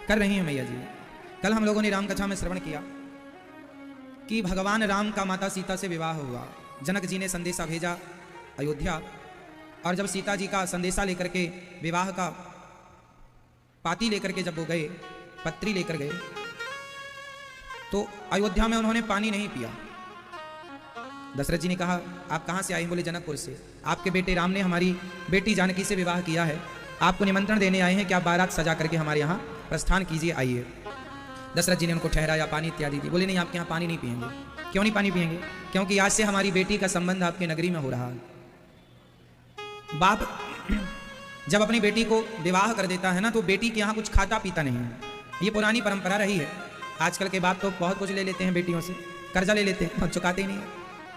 कर रही हैं मैया जी। कल हम लोगों ने राम कथा में श्रवण किया कि भगवान राम का माता सीता से विवाह हुआ। जनक जी ने संदेशा भेजा अयोध्या, और जब सीता जी का संदेशा लेकर के विवाह का पाती लेकर के जब वो गए, पत्री लेकर गए, तो अयोध्या में उन्होंने पानी नहीं पिया। दशरथ जी ने कहा आप कहाँ से आए? बोले जनकपुर से। आपके बेटे राम ने हमारी बेटी जानकी से विवाह किया है, आपको निमंत्रण देने आए हैं कि आप बारात सजा करके हमारे यहाँ प्रस्थान कीजिए, आइए। दशरथ जी ने उनको ठहराया, पानी इत्यादि दी। बोले नहीं, आपके यहाँ पानी नहीं पिएंगे। क्यों नहीं पानी पिएंगे? क्योंकि आज से हमारी बेटी का संबंध आपके नगरी में हो रहा है। बाप जब अपनी बेटी को विवाह कर देता है ना, तो बेटी के यहाँ कुछ खाता पीता नहीं है। ये पुरानी परंपरा रही है। आजकल के बाप तो बहुत कुछ ले लेते हैं बेटियों से, कर्जा ले लेते हैं और चुकाते ही नहीं है।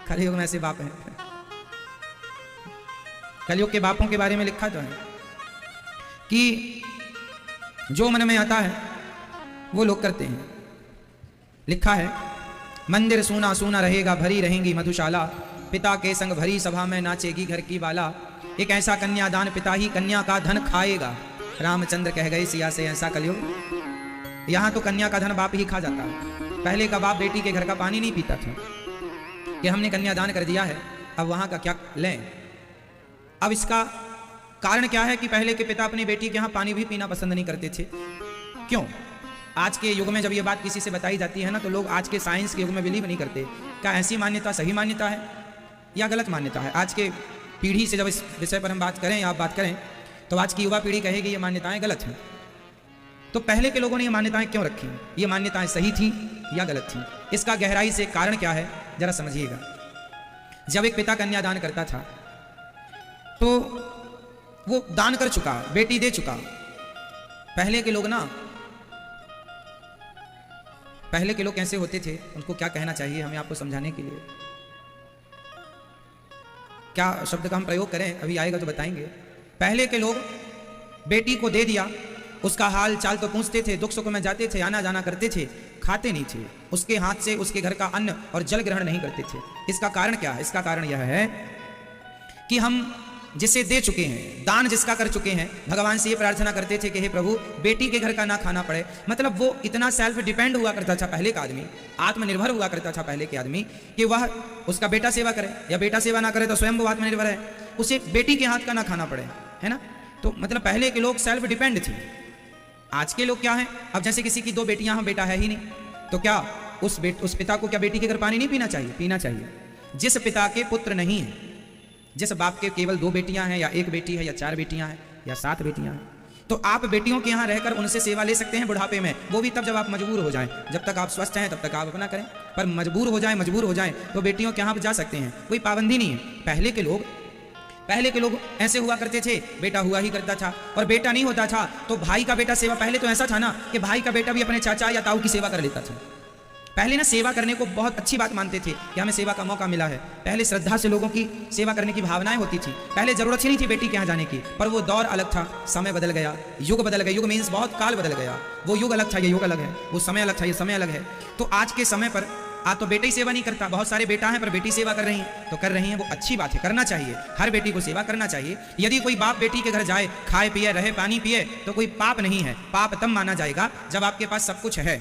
कलयुग में ऐसे बाप हैं। कलयुग के बापों के बारे में लिखा तो है कि जो मन में आता है वो लोग करते हैं। लिखा है मंदिर सूना सूना रहेगा, भरी रहेंगी मधुशाला, पिता के संग भरी सभा में नाचेगी घर की बाला, एक ऐसा कन्यादान पिता ही कन्या का धन खाएगा, रामचंद्र कह गए सिया से ऐसा कलयुग। यहाँ तो कन्या का धन बाप ही खा जाता है। पहले का बाप बेटी के घर का पानी नहीं पीता था कि हमने कन्यादान कर दिया है, अब वहाँ का क्या लें। अब इसका कारण क्या है कि पहले के पिता अपनी बेटी के यहाँ पानी भी पीना पसंद नहीं करते थे। क्यों? आज के युग में जब ये बात किसी से बताई जाती है ना, तो लोग आज के साइंस के युग में बिलीव नहीं करते। क्या ऐसी मान्यता सही मान्यता है या गलत मान्यता है? आज के पीढ़ी से जब इस विषय पर हम बात करें या आप बात करें, तो आज की युवा पीढ़ी कहेगी ये मान्यताएं गलत हैं। तो पहले के लोगों ने ये मान्यताएं क्यों रखी? ये मान्यताएं सही थी या गलत थी? इसका गहराई से कारण क्या है जरा समझिएगा। जब एक पिता कन्यादान करता था तो वो दान कर चुका, बेटी दे चुका। पहले के लोग ना, पहले के लोग कैसे होते थे, उनको क्या कहना चाहिए हमें आपको समझाने के लिए। क्या शब्द का हम प्रयोग करें, अभी आएगा तो बताएंगे। पहले के लोग बेटी को दे दिया, उसका हाल चाल तो पूछते थे, दुख सुख में जाते थे, आना जाना करते थे, खाते नहीं थे, उसके हाथ से उसके घर का अन्न और जल ग्रहण नहीं करते थे। इसका कारण क्या है? इसका कारण यह है कि हम जिसे दे चुके हैं, दान जिसका कर चुके हैं, भगवान से ये प्रार्थना करते थे कि हे प्रभु बेटी के घर का ना खाना पड़े। मतलब वो इतना सेल्फ डिपेंड हुआ करता था पहले का आदमी, आत्मनिर्भर हुआ करता था पहले के आदमी, कि वह उसका बेटा सेवा करे या बेटा सेवा ना करे तो स्वयं वो आत्मनिर्भर है, उसे बेटी के हाथ का ना खाना पड़े, है ना। तो मतलब पहले के लोग सेल्फ डिपेंड थे। आज के लोग क्या है, अब जैसे किसी की 2 बेटियां हैं, बेटा है ही नहीं, तो क्या उस पिता को क्या बेटी के घर पानी नहीं पीना चाहिए? पीना चाहिए। जिस पिता के पुत्र नहीं है, जिस बाप के केवल 2 बेटियां हैं या 1 बेटी है या 4 बेटियां हैं या 7 बेटियां हैं, तो आप बेटियों के यहाँ रहकर उनसे सेवा ले सकते हैं बुढ़ापे में। वो भी तब जब आप मजबूर हो जाएं। जब तक आप स्वस्थ हैं तब तक आप अपना करें, पर मजबूर हो जाएं तो बेटियों के यहाँ जा सकते हैं, कोई पाबंदी नहीं है। पहले के लोग ऐसे हुआ करते थे, बेटा हुआ ही करता था, और बेटा नहीं होता था तो भाई का बेटा सेवा। पहले तो ऐसा था ना कि भाई का बेटा भी अपने चाचा या ताऊ की सेवा कर लेता था। पहले ना सेवा करने को बहुत अच्छी बात मानते थे कि हमें सेवा का मौका मिला है। पहले श्रद्धा से लोगों की सेवा करने की भावनाएं होती थी। पहले जरूरत ही नहीं थी बेटी के यहाँ जाने की, पर वो दौर अलग था, समय बदल गया, युग बदल गया। युग मीन्स बहुत काल बदल गया। वो युग अलग था, ये युग अलग है, वो समय अलग था, ये समय अलग है। तो आज के समय पर आज तो बेटा ही सेवा नहीं करता, बहुत सारे बेटा हैं पर बेटी सेवा कर रही हैं, तो कर रही हैं, वो अच्छी बात है, करना चाहिए, हर बेटी को सेवा करना चाहिए। यदि कोई बाप बेटी के घर जाए, खाए पिए, रहे, पानी पिए, तो कोई पाप नहीं है। पाप तब माना जाएगा जब आपके पास सब कुछ है,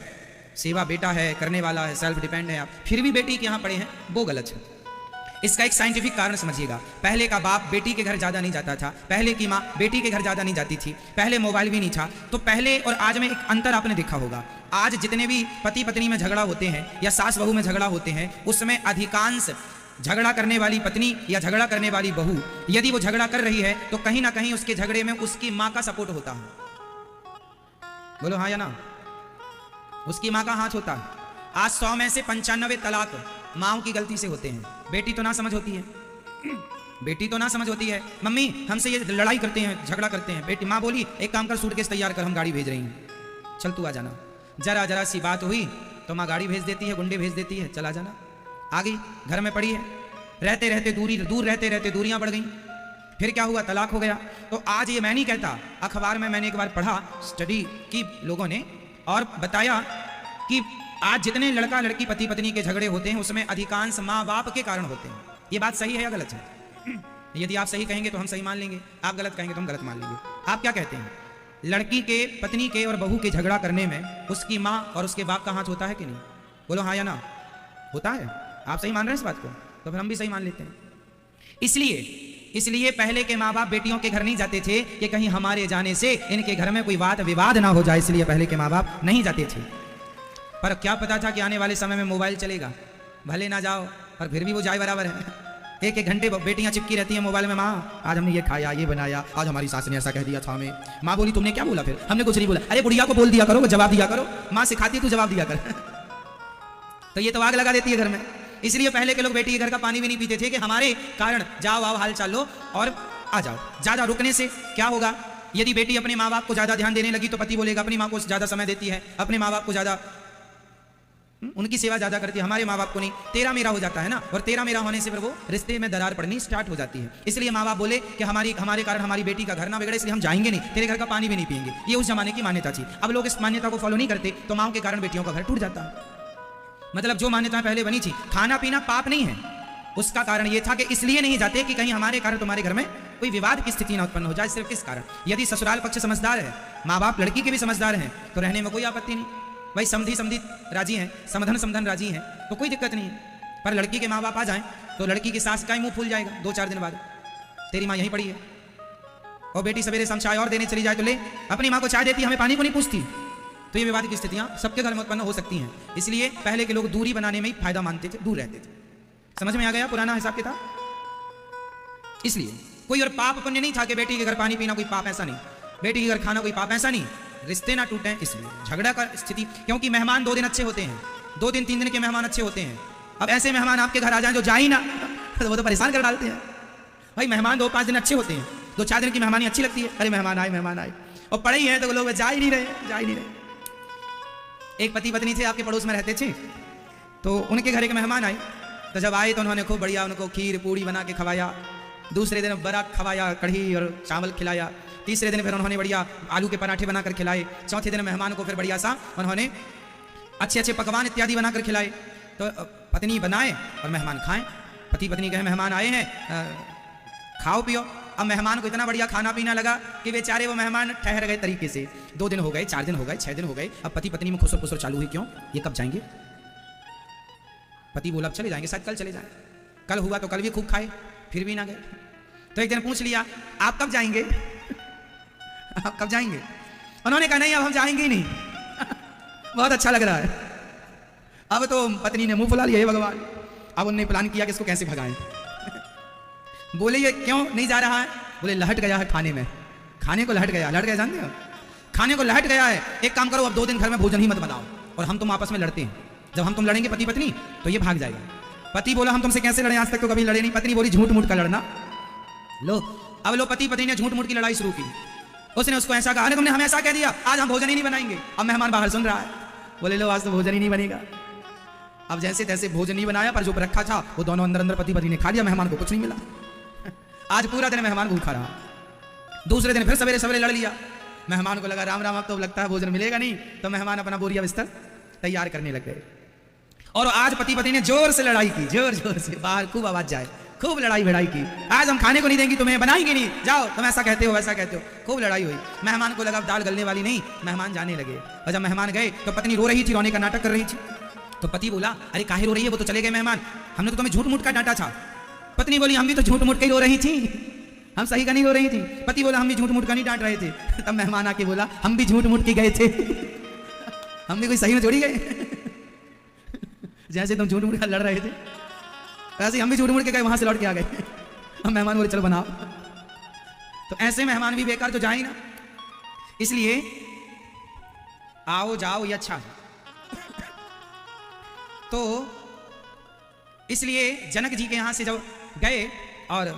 सेवा बेटा है, करने वाला है, सेल्फ डिपेंड है आप, फिर भी बेटी के यहाँ पड़े हैं, वो गलत है। इसका एक साइंटिफिक कारण समझिएगा। पहले का बाप बेटी के घर ज़्यादा नहीं जाता था, पहले की माँ बेटी के घर ज़्यादा नहीं जाती थी, पहले मोबाइल भी नहीं था। तो पहले और आज में एक अंतर आपने देखा होगा। आज जितने भी पति पत्नी में झगड़ा होते हैं या सास बहू में झगड़ा होते हैं, उसमें अधिकांश झगड़ा करने वाली पत्नी या झगड़ा करने वाली बहू, यदि वो झगड़ा कर रही है तो कहीं ना कहीं उसके झगड़े में उसकी माँ का सपोर्ट होता है। बोलो हाँ या ना? उसकी माँ का हाथ होता है। आज 100 में से 95 तलाक माओ की गलती से होते हैं। बेटी तो ना समझ होती है, बेटी तो ना समझ होती है, मम्मी हमसे ये लड़ाई करते हैं, झगड़ा करते हैं। बेटी माँ बोली एक काम कर, सूटकेस तैयार कर, हम गाड़ी भेज रही हैं, चल तू आ जाना। जरा सी बात हुई तो माँ गाड़ी भेज देती है, गुंडे भेज देती है, चला जाना। आ गई, घर में पड़ी है, रहते रहते दूर रहते रहते दूरियां बढ़ गई, फिर क्या हुआ, तलाक हो गया। तो आज ये मैं नहीं कहता, अखबार में मैंने एक बार पढ़ा, स्टडी की लोगों ने, और बताया कि आज जितने लड़का लड़की पति पत्नी के झगड़े होते हैं उसमें अधिकांश माँ बाप के कारण होते हैं। ये बात सही है या गलत है? यदि आप सही कहेंगे तो हम सही मान लेंगे, आप गलत कहेंगे तो हम गलत मान लेंगे। आप क्या कहते हैं? लड़की के, पत्नी के और बहू के झगड़ा करने में उसकी माँ और उसके बाप का हाथ होता है कि नहीं? बोलो हाँ या ना? होता है। आप सही मान रहे हैं इस बात को? तो फिर हम भी सही मान लेते हैं। इसलिए पहले के माँ बाप बेटियों के घर नहीं जाते थे कि कहीं हमारे जाने से इनके घर में कोई वाद विवाद ना हो जाए, इसलिए पहले के माँ बाप नहीं जाते थे। पर क्या पता था कि आने वाले समय में मोबाइल चलेगा, भले ना जाओ पर फिर भी वो जाए बराबर है। एक एक घंटे बेटियां चिपकी रहती हैं मोबाइल में, माँ आज हमने ये खाया, ये बनाया, आज हमारी सास ने ऐसा कह दिया था हमें। माँ बोली तुमने क्या बोला? फिर हमने कुछ नहीं बोला। अरे बुढ़िया को बोल दिया करो, जवाब दिया करो, माँ सिखाती है तू जवाब दिया कर। तो ये तो आग लगा देती है घर में। इसलिए पहले के लोग बेटी के घर का पानी भी नहीं पीते थे कि हमारे कारण जाओ आओ हाल चाल लो और आ जाओ। ज्यादा रुकने से क्या होगा? यदि बेटी अपने माँ बाप को ज्यादा ध्यान देने लगी तो पति बोलेगा अपनी माँ को ज्यादा समय देती है, अपने माँ बाप को ज्यादा, उनकी सेवा ज्यादा करती है, हमारे माँ बाप को नहीं। तेरा मेरा हो जाता है ना, और तेरा मेरा होने से फिर वो रिश्ते में दरार पड़नी स्टार्ट हो जाती है। इसलिए माँ बाप बोले कि हमारे कारण हमारी बेटी का घर ना बिगड़े, इसलिए हम जाएंगे नहीं, तेरे घर का पानी भी नहीं पिएंगे। ये उस जमाने की मान्यता थी। अब लोग इस मान्यता को फॉलो नहीं करते तो माँ के कारण बेटियों का घर टूट जाता है। मतलब जो मान्यता पहले बनी थी, खाना पीना पाप नहीं है, उसका कारण यह था कि इसलिए नहीं जाते कि कहीं हमारे कारण तुम्हारे घर में कोई विवाद की स्थिति ना उत्पन्न हो जाए। सिर्फ किस कारण? यदि ससुराल पक्ष समझदार है, माँ बाप लड़की के भी समझदार हैं, तो रहने में कोई आपत्ति नहीं। भाई समधी राजी हैं, समधन राजी हैं, तो कोई दिक्कत नहीं है। पर लड़की के माँ बाप आ जाएं तो लड़की की सास का ही मुंह फूल जाएगा 2-4 दिन बाद, तेरी माँ यहीं पड़ी है। और बेटी सवेरे शाम चाय और देने चली जाए तो ले, अपनी माँ को चाय देती, हमें पानी को नहीं पूछती। तो ये विवाद की स्थितियां सबके घर में उत्पन्न हो सकती हैं। इसलिए पहले के लोग दूरी बनाने में ही फायदा मानते थे, दूर रहते थे। समझ में आ गया पुराना हिसाब किताब? इसलिए कोई और पाप पुण्य नहीं था कि बेटी के घर पानी पीना कोई पाप, ऐसा नहीं। बेटी के घर खाना कोई पाप, ऐसा नहीं। रिश्ते ना टूटें इसलिए झगड़ा का स्थिति, क्योंकि मेहमान 2 दिन अच्छे होते हैं, 2 दिन 3 दिन के मेहमान अच्छे होते हैं। अब ऐसे मेहमान आपके घर आ जाएं जो जा ही ना, तो वो तो परेशान कर डालते हैं। भाई मेहमान 2-5 दिन अच्छे होते हैं, 2-4 दिन की मेहमानी अच्छी लगती है, अरे मेहमान आए, और पड़े ही है तो लोग जा ही नहीं रहे। एक पति पत्नी थे, आपके पड़ोस में रहते थे, तो उनके घर एक मेहमान आए। तो जब आए तो उन्होंने खूब बढ़िया उनको खीर पूड़ी बना के खवाया। दूसरे दिन बड़ा खवाया, कढ़ी और चावल खिलाया। तीसरे दिन फिर उन्होंने बढ़िया आलू के पराठे बनाकर खिलाए। चौथे दिन मेहमान को फिर बढ़िया सा उन्होंने अच्छे पकवान इत्यादि बनाकर खिलाए। तो पत्नी बनाए और मेहमान खाएं। पति पत्नी कहे मेहमान आए हैं, खाओ पियो। अब मेहमान को इतना बढ़िया खाना पीना लगा कि बेचारे वो मेहमान ठहर गए तरीके से। 2 दिन हो गए, 4 दिन हो गए, 6 दिन हो गए। अब पति पत्नी में खुसर पुसर चालू हुई, क्यों? ये कब जाएंगे? पति बोला अब चले जाएंगे, शायद कल चले जाएं। कल हुआ तो कल भी खूब खाए, फिर भी ना गए। तो एक दिन पूछ लिया आप कब जाएंगे? आप कब जाएंगे? उन्होंने कहा नहीं अब हम जाएंगे ही नहीं। बहुत अच्छा लग रहा है। अब तो पत्नी ने मुंह फुला लिया, हे भगवान। अब उन्होंने प्लान किया कि इसको कैसे भगाएं। बोले ये क्यों नहीं जा रहा है? बोले लहट गया है खाने में, खाने को लहट गया जानते हो? खाने को लहट गया है। एक काम करो अब 2 दिन घर में भोजन ही मत बनाओ, और हम तुम आपस में लड़ते हैं। जब हम तुम लड़ेंगे पति पत्नी तो ये भाग जाएगा। पति बोला हम तुमसे कैसे लड़े, आज तक तो कभी लड़े नहीं। पत्नी बोली झूठ मूठ का लड़ना। लो अब लो पति पत्नी ने झूठ मूठ की लड़ाई शुरू की। उसने उसको ऐसा कहा, अरे तुमने हमें ऐसा कह दिया, आज हम भोजन ही नहीं बनाएंगे। अब मेहमान बाहर सुन रहा है, बोले लो आज तो भोजन ही नहीं बनेगा। अब जैसे तैसे भोजन नहीं बनाया, पर जो रखा था वो दोनों अंदर पति पत्नी ने खा लिया। मेहमान को कुछ नहीं मिला। आज पूरा दिन मेहमान भूखा रहा। दूसरे दिन फिर सवेरे सवेरे लड़ लिया। मेहमान को लगा राम राम अब तो लगता है भोजन मिलेगा नहीं। तो मेहमान अपना बोरिया बिस्तर तैयार करने लग गए। और आज पति पत्नी ने जोर से लड़ाई की, जोर से बाहर खूब आवाज जाए, खूब लड़ाई भिड़ाई की। आज हम खाने को नहीं देंगी तुम्हें, बनाएंगे नहीं, जाओ तुम ऐसा कहते हो वैसा कहते हो। खूब लड़ाई हुई। मेहमान को लगा दाल गलने वाली नहीं, मेहमान जाने लगे। और जब मेहमान गए तो पत्नी रो रही थी, रोने का नाटक कर रही थी। तो पति बोला अरे काहे रो रही है, वो तो चले गए मेहमान, हमने तो तुम्हें झूठ मूठ का डांटा था। पत्नी बोली हम भी तो झूठ मूठ के ही रो रही थी, हम सही का नहीं रो रही थी। पति बोला हम भी झूठ मूठ का नहीं डांट रहे थे। तब मेहमान आके बोला हम भी झूठ मूठ के गए थे, हम भी कोई सही में जोड़ी गए। जैसे तुम झूठ मूठ का लड़ रहे थे वैसे हम भी झूठ मूठ के गए, वहां से लौट के आ गए। हम मेहमान बोले चलो बनाओ। तो ऐसे मेहमान भी बेकार तो जाए ही ना। इसलिए आओ जाओ ये अच्छा है। तो इसलिए जनक जी के यहां से जब गए और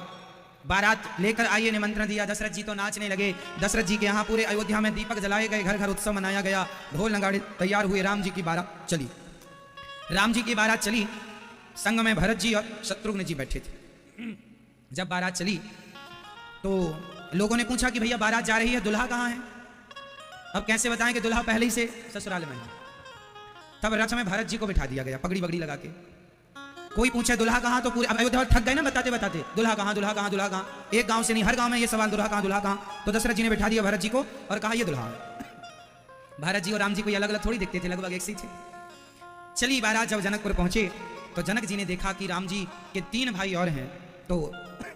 बारात लेकर आइए, निमंत्रण दिया। दशरथ जी तो नाचने लगे। दशरथ जी के यहाँ पूरे अयोध्या में दीपक जलाए गए, घर घर उत्सव मनाया गया, ढोल नगाड़े तैयार हुए। राम जी की बारात चली। राम जी की बारात चली, संग में भरत जी और शत्रुघ्न जी बैठे थे। जब बारात चली तो लोगों ने पूछा कि भैया बारात जा रही है, दुल्हा कहाँ है? अब कैसे बताएं कि दुल्हा पहले ही से ससुराल में है। तब रथ में भरत जी को बिठा दिया गया, पगड़ी बगड़ी लगा के। कोई पूछे दुल्हा कहाँ, तो पूरे अयोध्या थक गए ना बताते बताते, दुल्हा कहाँ दुल्हा कहाँ दुल्हा कहाँ। एक गांव से नहीं, हर गांव में ये सवाल, दुल्हा कहाँ दुल्हा कहाँ। तो दशरथ जी ने बैठा दिया भरत जी को और कहा ये दुल्हा है। भरत जी और राम जी को अलग अलग थोड़ी दिखते थे, लगभग एक सी थे। चली बारात जब जनकपुर पहुंचे तो जनक जी ने देखा कि राम जी के 3 भाई और हैं। तो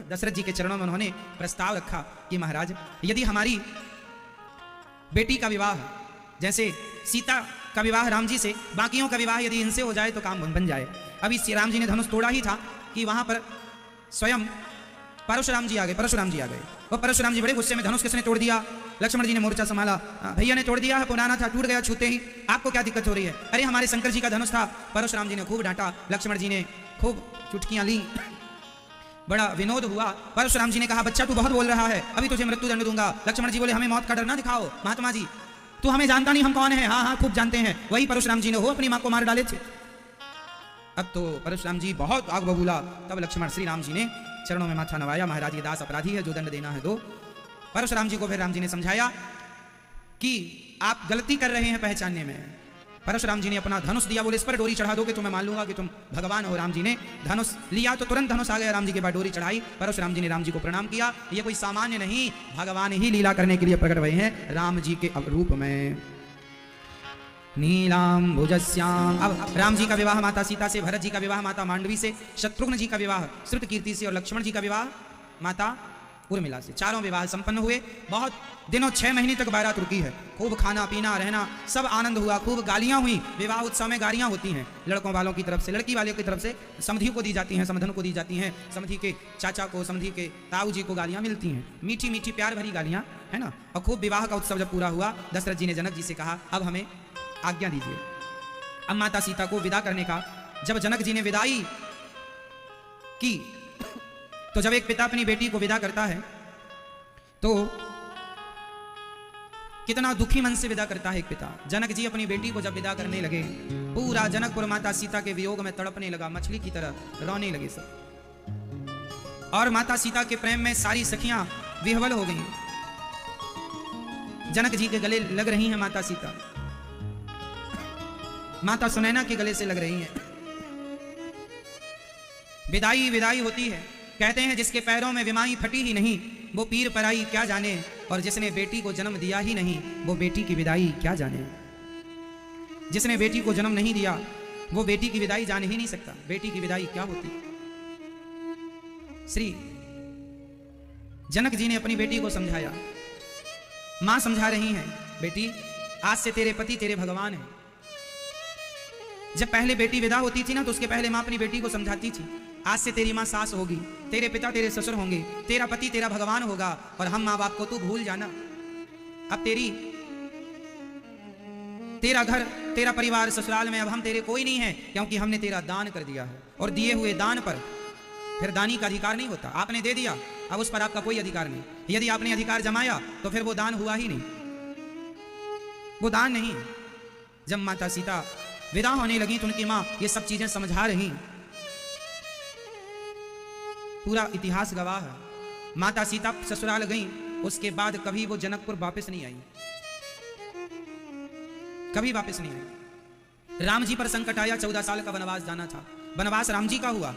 दशरथ जी के चरणों में उन्होंने प्रस्ताव रखा कि महाराज, यदि हमारी बेटी का विवाह, जैसे सीता का विवाह राम जी से, बाकियों का विवाह यदि इनसे हो जाए तो काम बन जाए। अभी श्री राम जी ने धनुष तोड़ा ही था कि वहां पर स्वयं परशुराम जी आ गए। परशुराम जी आ गए और परशुराम जी बड़े गुस्से में, धनुष किसने तोड़ दिया? लक्ष्मण जी ने मोर्चा संभाला। भैया ने तोड़ दिया है, पुराना था, टूट गया छूते ही, आपको क्या दिक्कत हो रही है? अरे हमारे शंकर जी का धनुष था। परशुराम जी ने खूब डांटा, लक्ष्मण जी ने खूब चुटकियां ली, बड़ा विनोद हुआ। परशुराम जी ने कहा बच्चा तू बहुत बोल रहा है, अभी तुझे मृत्यु दंड दूंगा। लक्ष्मण जी बोले हमें मौत का डर ना दिखाओ महात्मा जी, तू हमें जानता नहीं हम कौन है। हाँ हाँ खूब जानते हैं, वही परशुराम जी ने हो अपनी मां को मार डाले थे। अब तो परशुराम जी बहुत आग बबूला। तब लक्ष्मण श्री राम जी ने चरणों में माथा नवाया, महाराज ये दास अपराधी है, जो दंड देना है दो। परशुराम जी को फिर राम जी ने समझाया कि आप गलती कर रहे हैं पहचानने में। परशुराम जी ने अपना धनुष दिया, बोले इस पर डोरी चढ़ा दो कि तुम्हें मान लूंगा कि तुम भगवान हो। राम जी ने धनुष लिया तो तुरंत धनुष आ गया, राम जी के बाद डोरी चढ़ाई। परशुराम जी ने राम जी को प्रणाम किया। ये कोई सामान्य नहीं, भगवान ही लीला करने के लिए प्रकट हुए हैं राम जी के रूप में। नीलाम भुजस्याम। अब राम जी का विवाह माता सीता से, भरत जी का विवाह माता मांडवी से, शत्रुघ्न जी का विवाह श्रुतकीर्ति से और लक्ष्मण जी का विवाह माता उर्मिला से। चारों विवाह संपन्न हुए। बहुत दिनों 6 महीने तक बारात रुकी है। खूब खाना पीना रहना सब आनंद हुआ, खूब गालियां हुई। विवाह उत्सव में गालियां होती हैं लड़कों वालों की तरफ से, लड़की वाले की तरफ से समधी को दी जाती हैं, समधन को दी जाती हैं, समधी के चाचा को, समधी के ताऊ जी को गालियां मिलती हैं, मीठी मीठी प्यार भरी गालियां, है ना। और खूब विवाह का उत्सव जब पूरा हुआ, दशरथ जी ने जनक जी से कहा अब हमें आज्ञा दीजिए। अब माता सीता को विदा करने का जब जनक जी ने विदाई की, तो जब एक पिता अपनी बेटी को विदा करता है तो कितना दुखी मन से विदा करता है एक पिता। जनक जी अपनी बेटी को जब विदा करने लगे, पूरा जनकपुर माता सीता के वियोग में तड़पने लगा, मछली की तरह रोने लगे सब। और माता सीता के प्रेम में सारी सखियां विह्वल हो गईं। जनक जी के गले लग रही हैं माता सीता, माता सुनैना के गले से लग रही हैं। विदाई विदाई होती है। कहते हैं जिसके पैरों में विमाई फटी ही नहीं, वो पीर पराई क्या जाने, और जिसने बेटी को जन्म दिया ही नहीं, वो बेटी की विदाई क्या जाने। जिसने बेटी को जन्म नहीं दिया वो बेटी की विदाई जान ही नहीं सकता, बेटी की विदाई क्या होती। श्री जनक जी ने अपनी बेटी को समझाया। मां समझा रही हैं, बेटी आज से तेरे पति तेरे भगवान हैं। जब पहले बेटी विदा होती थी ना, तो उसके पहले मां अपनी बेटी को समझाती थी, आज से तेरी मां सास होगी, तेरे पिता तेरे ससुर होंगे, तेरा पति तेरा भगवान होगा, और हम मां बाप को तू भूल जाना। अब तेरा घर तेरा परिवार ससुराल में अब हम तेरे कोई नहीं है, क्योंकि हमने तेरा दान कर दिया है, और दिए हुए दान पर फिर दानी का अधिकार नहीं होता। आपने दे दिया, अब उस पर आपका कोई अधिकार नहीं। यदि आपने अधिकार जमाया तो फिर वो दान हुआ ही नहीं, वो दान नहीं है। जब माता सीता विदा होने लगी तो उनकी मां ये सब चीजें समझा रही। पूरा इतिहास गवाह है। माता सीता ससुराल गई, उसके बाद कभी वो जनकपुर वापस नहीं आई, कभी वापस नहीं आई। राम जी पर संकट आया, 14 साल का वनवास जाना था। वनवास राम जी का हुआ,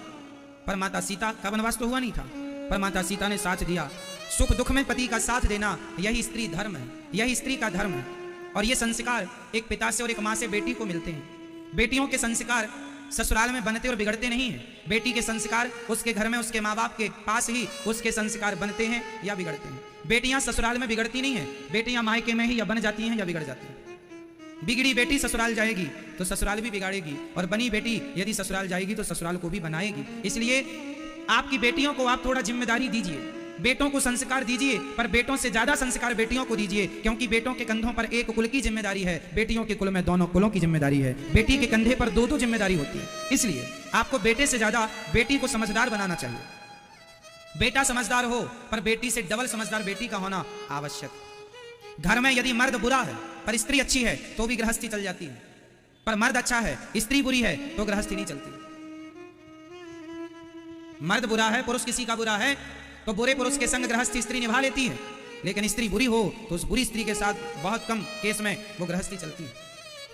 पर माता सीता का वनवास तो हुआ नहीं था, पर माता सीता ने साथ दिया। सुख दुख में पति का साथ देना, यही स्त्री धर्म है, यही स्त्री का धर्म है। और ये संस्कार एक पिता से और एक मां से बेटी को मिलते हैं। बेटियों के संस्कार ससुराल में बनते और बिगड़ते नहीं हैं। बेटी के संस्कार उसके घर में उसके माँ बाप के पास ही उसके संस्कार बनते हैं या बिगड़ते हैं। बेटियां ससुराल में बिगड़ती नहीं हैं, बेटियां मायके में ही या बन जाती हैं या बिगड़ जाती हैं। बिगड़ी बेटी ससुराल जाएगी तो ससुराल भी बिगाड़ेगी, और बनी बेटी यदि ससुराल जाएगी तो ससुराल को भी बनाएगी। इसलिए आपकी बेटियों को आप थोड़ा जिम्मेदारी दीजिए, बेटों को संस्कार दीजिए, पर बेटों से ज्यादा संस्कार बेटियों को दीजिए, क्योंकि बेटों के कंधों पर एक कुल की जिम्मेदारी है, बेटियों के कुल में दोनों कुलों की जिम्मेदारी है। बेटी के कंधे पर दो जिम्मेदारी होती है। इसलिए आपको बेटे से ज्यादा बेटी को समझदार बनाना चाहिए। बेटा समझदार हो, पर बेटी से डबल समझदार बेटी का होना आवश्यक। घर में यदि मर्द बुरा है पर स्त्री अच्छी है तो भी गृहस्थी चल जाती है, पर मर्द अच्छा है स्त्री बुरी है तो गृहस्थी नहीं चलती। मर्द बुरा है, पुरुष किसी का बुरा है, तो बुरे पुरुष के संग गृहस्थी स्त्री निभा लेती है, लेकिन स्त्री बुरी हो तो उस बुरी स्त्री के साथ बहुत कम केस में वो गृहस्थी चलती है।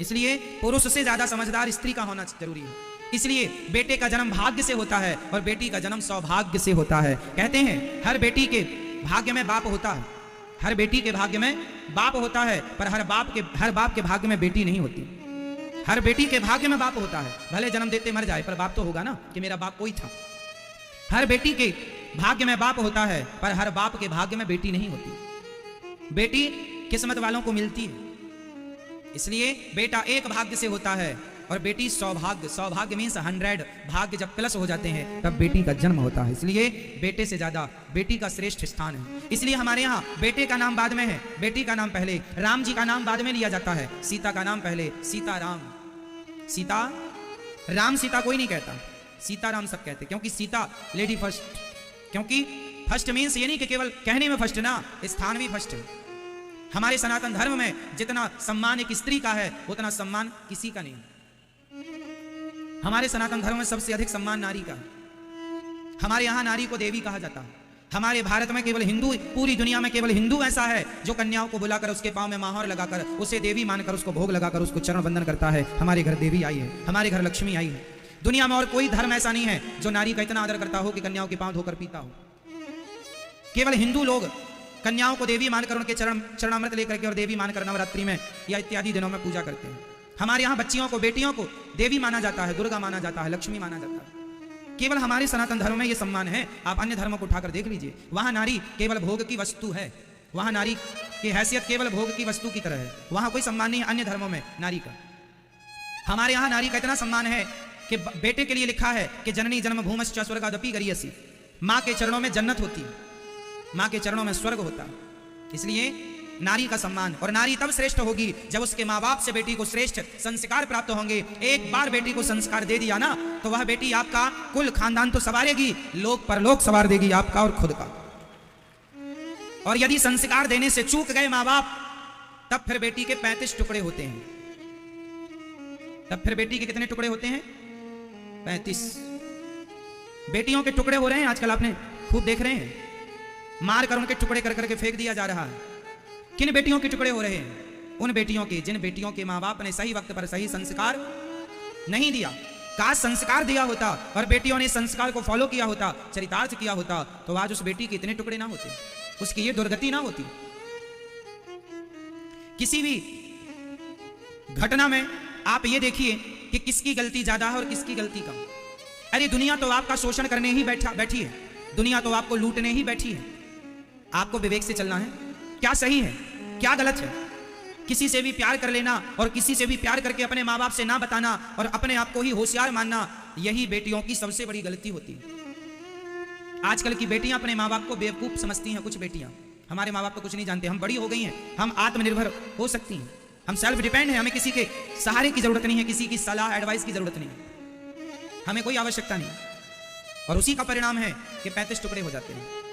इसलिए पुरुष से ज्यादा समझदार स्त्री का होना जरूरी है। इसलिए बेटे का जन्म भाग्य से होता है और बेटी का जन्म सौभाग्य से होता है। कहते हैं हर बेटी के भाग्य में बाप होता है, हर बेटी के भाग्य में बाप होता है, पर हर बाप के भाग्य में बेटी नहीं होती। हर बेटी के भाग्य में बाप होता है, भले जन्म देते मर जाए पर बाप तो होगा ना कि मेरा बाप कोई था। हर बेटी के भाग्य में बाप होता है, पर हर बाप के भाग्य में बेटी नहीं होती। बेटी किस्मत वालों को मिलती है। इसलिए बेटा एक भाग्य से होता है और बेटी सौभाग्य। सौभाग्य मीन्स 100, भाग्य जब प्लस हो जाते हैं तब बेटी का जन्म होता है। इसलिए बेटे से ज्यादा बेटी का श्रेष्ठ स्थान है। इसलिए हमारे यहाँ बेटे का नाम बाद में है, बेटी का नाम पहले। राम जी का नाम बाद में लिया जाता है, सीता का नाम पहले। सीता राम, सीता राम सीता कोई नहीं कहता, सीता राम सब कहते, क्योंकि सीता लेडी फर्स्ट। क्योंकि फर्स्ट मीन्स ये नहीं कि केवल कहने में फर्स्ट ना, स्थान भी फर्स्ट है। हमारे सनातन धर्म में जितना सम्मान एक स्त्री का है उतना सम्मान किसी का नहीं। हमारे सनातन धर्म में सबसे अधिक सम्मान नारी का है। हमारे यहाँ नारी को देवी कहा जाता है। हमारे भारत में केवल हिंदू, पूरी दुनिया में केवल हिंदू ऐसा है जो कन्याओं को बुलाकर उसके पांव में माहौर लगाकर उसे देवी मानकर उसको भोग लगाकर उसको चरण वंदन करता है। हमारे घर देवी आई है, हमारे घर लक्ष्मी आई है। दुनिया में और कोई धर्म ऐसा नहीं है जो नारी का इतना आदर करता हो कि कन्याओं के पांव धोकर पीता हो। केवल हिंदू लोग कन्याओं को देवी मानकर उनके चरणामृत लेकर के और देवी मानकर नवरात्रि में या इत्यादि दिनों में पूजा करते हैं। हमारे यहाँ बच्चियों को, बेटियों को देवी माना जाता है, दुर्गा माना जाता है, लक्ष्मी माना जाता है। केवल हमारे सनातन धर्म में ये सम्मान है। आप अन्य धर्मों को उठाकर देख लीजिए, वहां नारी केवल भोग की वस्तु है। वहां नारी की हैसियत केवल भोग की वस्तु की तरह है, वहां कोई सम्मान नहीं है अन्य धर्मों में नारी का। हमारे यहाँ नारी का इतना सम्मान है कि बेटे के लिए लिखा है कि जननी जन्म भूमश्च स्वर्गादपि गरीयसी। माँ के चरणों में जन्नत होती है, माँ के चरणों में स्वर्ग होता है। इसलिए नारी का सम्मान। और नारी तब श्रेष्ठ होगी जब उसके माँ बाप से बेटी को श्रेष्ठ संस्कार प्राप्त होंगे। एक बार बेटी को संस्कार दे दिया ना तो वह बेटी आपका कुल खानदान तो संवारेगी, लोक परलोक संवार देगी आपका और खुद का। और यदि संस्कार देने से चूक गए माँ बाप तब फिर बेटी के 35 टुकड़े होते हैं। तब फिर बेटी के कितने टुकड़े होते हैं? 35। बेटियों के टुकड़े हो रहे हैं आजकल, आपने खूब देख रहे हैं, मार कर उनके टुकड़े कर करके फेंक दिया जा रहा है। किन बेटियों के टुकड़े हो रहे हैं? उन बेटियों के जिन बेटियों के माँ बाप ने सही वक्त पर सही संस्कार नहीं दिया। काश संस्कार दिया होता और बेटियों ने संस्कार को फॉलो किया होता, चरितार्थ किया होता, तो आज उस बेटी के इतने टुकड़े ना होते, उसकी ये दुर्गति ना होती। किसी भी घटना में आप ये देखिए कि किसकी गलती ज्यादा है और किसकी गलती कम। अरे दुनिया तो आपका शोषण करने ही बैठी है, दुनिया तो आपको लूटने ही बैठी है। आपको विवेक से चलना है, क्या सही है क्या गलत है। किसी से भी प्यार कर लेना और किसी से भी प्यार करके अपने माँ बाप से ना बताना और अपने आप को ही होशियार मानना, यही बेटियों की सबसे बड़ी गलती होती है। आजकल की बेटियां अपने माँ बाप को बेवकूफ समझती हैं। कुछ बेटियां, हमारे माँ बाप तो कुछ नहीं जानते, हम बड़ी हो गई हैं, हम आत्मनिर्भर हो सकती हैं, हम सेल्फ डिपेंड हैं, हमें किसी के सहारे की जरूरत नहीं है, किसी की सलाह एडवाइस की जरूरत नहीं है, हमें कोई आवश्यकता नहीं। और उसी का परिणाम है कि 35 टुकड़े हो जाते हैं।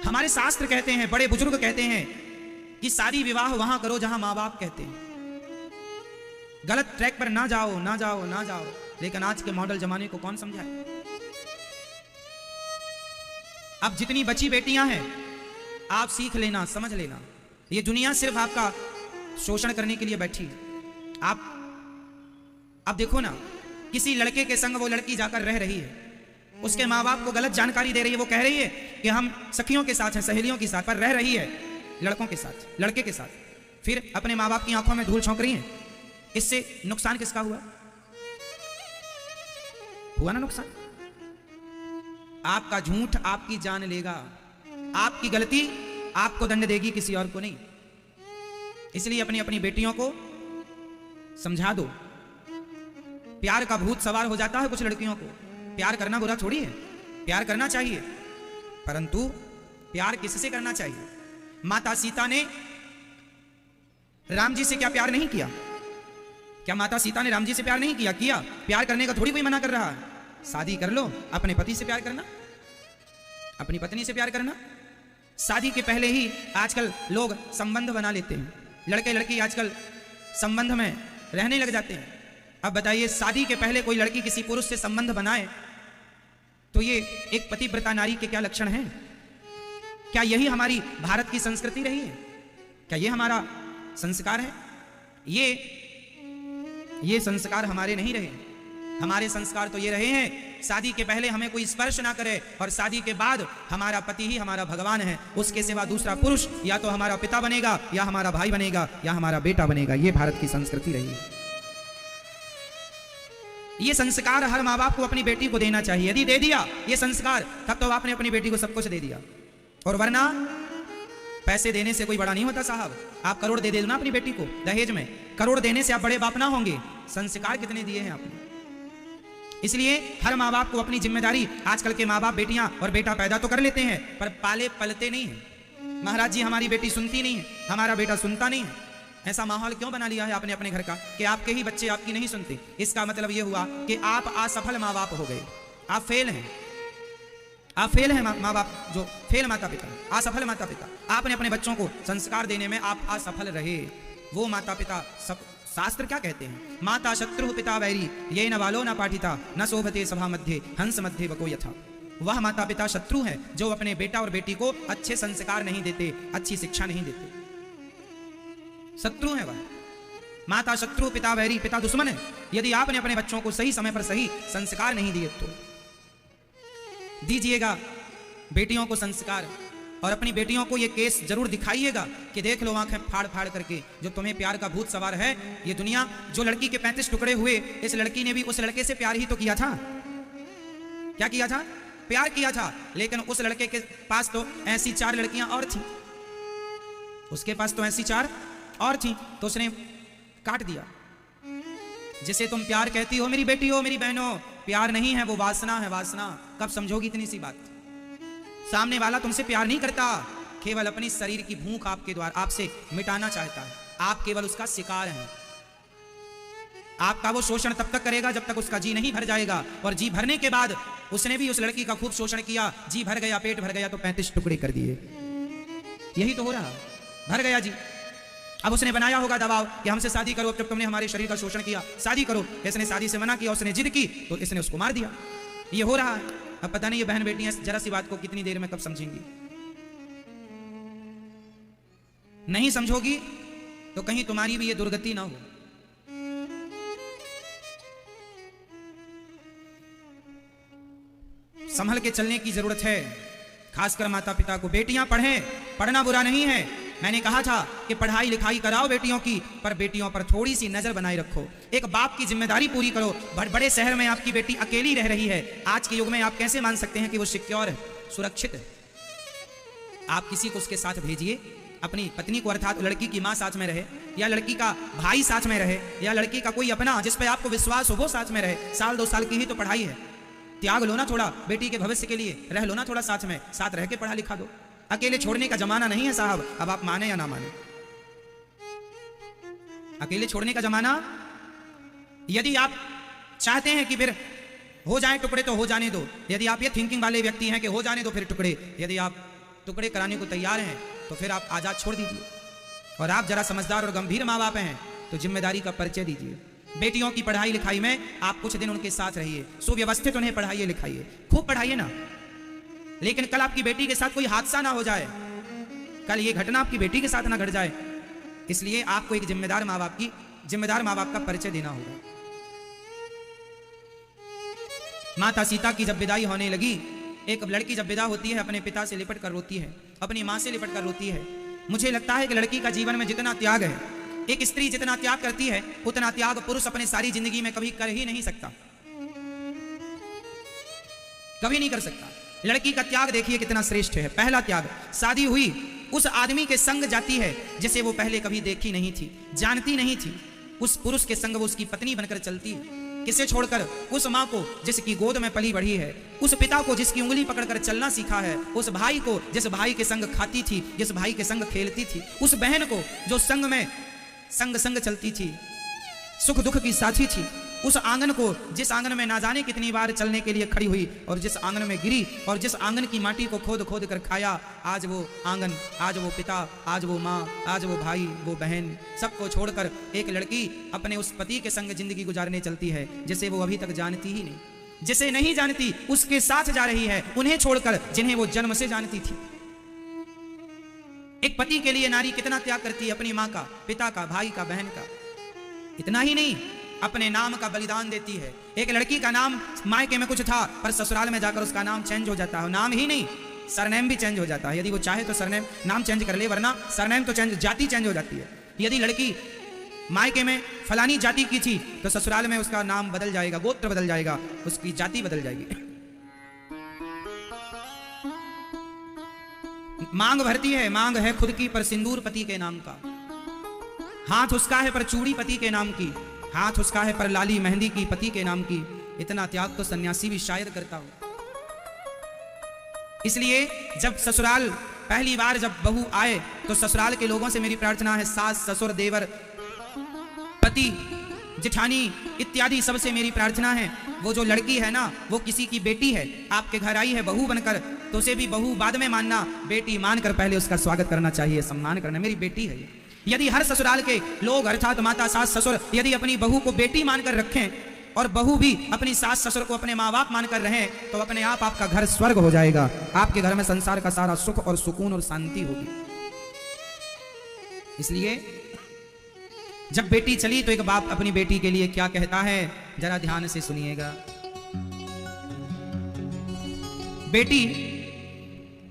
हमारे शास्त्र कहते हैं, बड़े बुजुर्ग कहते हैं कि शादी विवाह वहां करो जहां मां बाप कहते हैं। गलत ट्रैक पर ना जाओ ना जाओ ना जाओ। लेकिन आज के मॉडल जमाने को कौन समझाए? अब जितनी बची बेटियां हैं आप सीख लेना, समझ लेना, ये दुनिया सिर्फ आपका शोषण करने के लिए बैठी है। आप देखो ना, किसी लड़के के संग वो लड़की जाकर रह रही है, उसके माँ बाप को गलत जानकारी दे रही है, वो कह रही है कि हम सखियों के साथ हैं, सहेलियों के साथ, पर रह रही है लड़कों के साथ, लड़के के साथ। फिर अपने माँ बाप की आंखों में धूल झोंक रही है। इससे नुकसान किसका हुआ? हुआ ना नुकसान। आपका झूठ आपकी जान लेगा, आपकी गलती आपको दंड देगी, किसी और को नहीं। इसलिए अपनी अपनी बेटियों को समझा दो। प्यार का भूत सवार हो जाता है कुछ लड़कियों को। प्यार करना बुरा थोड़ी है, प्यार करना चाहिए, परंतु प्यार किससे करना चाहिए? माता सीता ने राम जी से क्या प्यार नहीं किया? क्या माता सीता ने राम जी से प्यार नहीं किया? किया। प्यार करने का थोड़ी कोई मना कर रहा है। शादी कर लो, अपने पति से प्यार करना, अपनी पत्नी से प्यार करना। शादी के पहले ही आजकल लोग संबंध बना लेते हैं, लड़के लड़की आजकल संबंध में रहने लग जाते हैं। अब बताइए, शादी के पहले कोई लड़की किसी पुरुष से संबंध बनाए तो ये एक पतिव्रता नारी के क्या लक्षण हैं? क्या यही हमारी भारत की संस्कृति रही है? क्या ये हमारा संस्कार है? ये संस्कार हमारे नहीं रहे। हमारे संस्कार तो ये रहे हैं, शादी के पहले हमें कोई स्पर्श ना करे और शादी के बाद हमारा पति ही हमारा भगवान है, उसके सिवा दूसरा पुरुष या तो हमारा पिता बनेगा या हमारा भाई बनेगा या हमारा बेटा बनेगा। ये भारत की संस्कृति रही है। ये संस्कार हर माँ बाप को अपनी बेटी को देना चाहिए। यदि दे दिया ये संस्कार, तब तो आपने अपनी बेटी को सब कुछ दे दिया। और वरना पैसे देने से कोई बड़ा नहीं होता साहब। आप करोड़ दे देना अपनी बेटी को दहेज में, करोड़ देने से आप बड़े बाप ना होंगे। संस्कार कितने दिए हैं आपने। इसलिए हर माँ बाप को अपनी जिम्मेदारी, आजकल के माँ बाप बेटियां और बेटा पैदा तो कर लेते हैं पर पाले पलते नहीं है। महाराज जी हमारी बेटी सुनती नहीं है, हमारा बेटा सुनता नहीं है। ऐसा माहौल क्यों बना लिया है आपने अपने घर का कि आपके ही बच्चे आपकी नहीं सुनते। इसका मतलब यह हुआ कि आप असफल माँ बाप हो गए, आप फेल हैं। आप फेल हैं माँ बाप, जो फेल माता पिता, असफल माता पिता। आपने अपने बच्चों को संस्कार देने में आप असफल रहे। वो माता पिता सब, शास्त्र क्या कहते हैं, माता शत्रु पिता वैरी ये न वालो न पाठिता न शोभते सभा मध्य हंस मध्य बको यथा। वह माता पिता शत्रु हैं जो अपने बेटा और बेटी को अच्छे संस्कार नहीं देते, अच्छी शिक्षा नहीं देते। शत्रु है वह। माता शत्रु पिता वैरी, पिता दुश्मन है। यदि आपने अपने बच्चों को सही समय पर सही संस्कार नहीं दिए तो दीजिएगा बेटियों को संस्कार। और अपनी बेटियों को ये केस जरूर दिखाइएगा कि देख लो आंखें फाड़ फाड़ करके, जो तुम्हें प्यार का भूत सवार है ये दुनिया। जो लड़की के 35 टुकड़े हुए, इस लड़की ने भी उस लड़के से प्यार ही तो किया था। क्या किया था? प्यार किया था। लेकिन उस लड़के के पास तो ऐसी 4 लड़कियां और थी, उसके पास तो ऐसी 4 और थी, तो उसने काट दिया। जिसे तुम प्यार कहती हो मेरी बेटी हो, मेरी बहनों, प्यार नहीं है, वो वासना है, वासना। कब समझोगी इतनी सी बात। सामने वाला तुमसे प्यार नहीं करता, केवल अपनी शरीर की भूख आपके द्वारा आपसे मिटाना चाहता है। आप केवल उसका शिकार हैं। आपका वो शोषण तब तक करेगा जब तक उसका जी नहीं भर जाएगा। और जी भरने के बाद उसने भी उस लड़की का खूब शोषण किया, जी भर गया, पेट भर गया तो 35 टुकड़े कर दिए। यही तो हो रहा, भर गया जी। अब उसने बनाया होगा दबाव कि हमसे शादी करो, जब तुमने हमारे शरीर का शोषण किया शादी करो। इसने शादी से मना किया, उसने जिद की तो इसने उसको मार दिया। ये हो रहा है। अब पता नहीं ये बहन बेटियां जरा सी बात को कितनी देर में कब समझेंगी। नहीं समझोगी तो कहीं तुम्हारी भी ये दुर्गति ना हो। संभल के चलने की जरूरत है, खासकर माता पिता को। बेटियां पढ़ें, पढ़ना बुरा नहीं है। मैंने कहा था कि पढ़ाई लिखाई कराओ बेटियों की, पर बेटियों पर थोड़ी सी नजर बनाए रखो। एक बाप की जिम्मेदारी पूरी करो। बड़े शहर में आपकी बेटी अकेली रह रही है, आज के युग में आप कैसे मान सकते हैं कि वो सिक्योर है, सुरक्षित है? आप किसी को उसके साथ भेजिए, अपनी पत्नी को, अर्थात लड़की की माँ साथ में रहे, या लड़की का भाई साथ में रहे, या लड़की का कोई अपना जिस पे आपको विश्वास हो वो साथ में रहे। 1-2 साल की ही तो पढ़ाई है, त्याग लो ना थोड़ा बेटी के भविष्य के लिए, रह लो ना थोड़ा साथ में, साथ रह के पढ़ा लिखा दो। अकेले छोड़ने का जमाना नहीं है साहब। अब आप माने या ना माने, अकेले छोड़ने का जमाना। यदि आप चाहते हैं कि फिर हो जाए टुकड़े तो हो जाने दो। यदि आप ये थिंकिंग वाले व्यक्ति हैं कि हो जाने दो फिर टुकड़े, यदि आप टुकड़े कराने को तैयार हैं तो फिर आप आजाद छोड़ दीजिए। और आप जरा समझदार और गंभीर माँ बाप हैं तो जिम्मेदारी का परिचय दीजिए। बेटियों की पढ़ाई लिखाई में आप कुछ दिन उनके साथ रहिए, सुव्यवस्थित उन्हें पढ़ाइए लिखाइए, खूब पढ़ाइए ना। लेकिन कल आपकी बेटी के साथ कोई हादसा ना हो जाए, कल ये घटना आपकी बेटी के साथ ना घट जाए। इसलिए आपको एक जिम्मेदार माँ बाप का परिचय देना होगा। माता सीता की जब विदाई होने लगी, एक लड़की जब विदा होती है अपने पिता से लिपट कर रोती है, अपनी माँ से लिपट कर रोती है। मुझे लगता है कि लड़की का जीवन में जितना त्याग है, एक स्त्री जितना त्याग करती है उतना त्याग पुरुष अपने सारी जिंदगी में कभी कर ही नहीं सकता, कभी नहीं कर सकता। लड़की का त्याग देखिए कितना श्रेष्ठ है। पहला त्याग, शादी हुई, उस आदमी के संग जाती है जिसे वो पहले कभी देखी नहीं थी, जानती नहीं थी। उस पुरुष के संग वो उसकी पत्नी बनकर चलती है। किसे छोड़कर? उस माँ को जिसकी गोद में पली बढ़ी है, उस पिता को जिसकी उंगली पकड़कर चलना सीखा है, उस भाई को जिस भाई के संग खाती थी, जिस भाई के संग खेलती थी, उस बहन को जो संग में संग चलती थी, सुख दुख की साथी थी, उस आंगन को जिस आंगन में ना जाने कितनी बार चलने के लिए खड़ी हुई और जिस आंगन में गिरी और जिस आंगन की माटी को खोद खोद कर खाया। आज वो आंगन, आज वो पिता, आज वो माँ, आज वो भाई, वो बहन, सबको छोड़कर एक लड़की अपने उस पति के संग जिंदगी गुजारने चलती है जिसे वो अभी तक जानती ही नहीं, जिसे नहीं जानती उसके साथ जा रही है, उन्हें छोड़कर जिन्हें वो जन्म से जानती थी। एक पति के लिए नारी कितना त्याग करती है, अपनी माँ का, पिता का, भाई का, बहन का। इतना ही नहीं, अपने नाम का बलिदान देती है। एक लड़की का नाम मायके में कुछ था, पर ससुराल में जाकर उसका नाम चेंज हो जाता है। नाम ही नहीं, सरनेम भी चेंज हो जाता है। यदि वो चाहे तो सरनेम नाम चेंज कर ले, वरना सरनेम तो चेंज, जाति चेंज हो जाती है। यदि लड़की मायके में फलानी जाति की थी तो ससुराल में उसका नाम बदल जाएगा, गोत्र बदल जाएगा, उसकी जाति बदल जाएगी। मांग भरती है, मांग है खुद की पर सिंदूर पति के नाम का। हाथ उसका है पर चूड़ी पति के नाम की, हाथ उसका है पर लाली मेहंदी की पति के नाम की। इतना त्याग तो सन्यासी भी शायद करता हो। इसलिए जब ससुराल पहली बार जब बहू आए तो ससुराल के लोगों से मेरी प्रार्थना है, सास ससुर देवर पति जेठानी इत्यादि सबसे मेरी प्रार्थना है, वो जो लड़की है ना वो किसी की बेटी है, आपके घर आई है बहू बनकर, तो उसे भी बहू बाद में मानना, बेटी मानकर पहले उसका स्वागत करना चाहिए, सम्मान करना। मेरी बेटी है। यदि हर ससुराल के लोग अर्थात माता सास ससुर यदि अपनी बहू को बेटी मानकर रखें और बहू भी अपनी सास ससुर को अपने माँ बाप मानकर रहें, तो अपने आप आपका घर स्वर्ग हो जाएगा। आपके घर में संसार का सारा सुख और सुकून और शांति होगी। इसलिए जब बेटी चली तो एक बाप अपनी बेटी के लिए क्या कहता है, जरा ध्यान से सुनिएगा। बेटी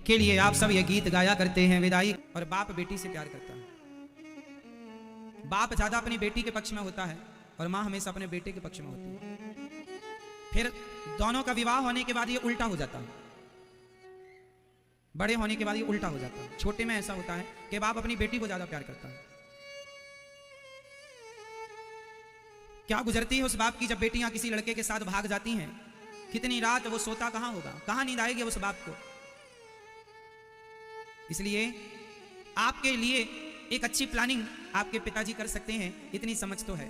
के लिए आप सब ये गीत गाया करते हैं विदाई, और बाप बेटी से प्यार करता है। बाप ज्यादा अपनी बेटी के पक्ष में होता है और मां हमेशा अपने बेटे के पक्ष में होती है। फिर दोनों का विवाह होने के बाद ये उल्टा हो जाता है, बड़े होने के बाद ये उल्टा हो जाता है। छोटे में ऐसा होता है कि बाप अपनी बेटी को ज्यादा प्यार करता है। क्या गुजरती है उस बाप की जब बेटियां किसी लड़के के साथ भाग जाती हैं, कितनी रात वो सोता कहां होगा, कहां नींद आएगी उस बाप को। इसलिए आपके लिए एक अच्छी प्लानिंग आपके पिताजी कर सकते हैं, इतनी समझ तो है।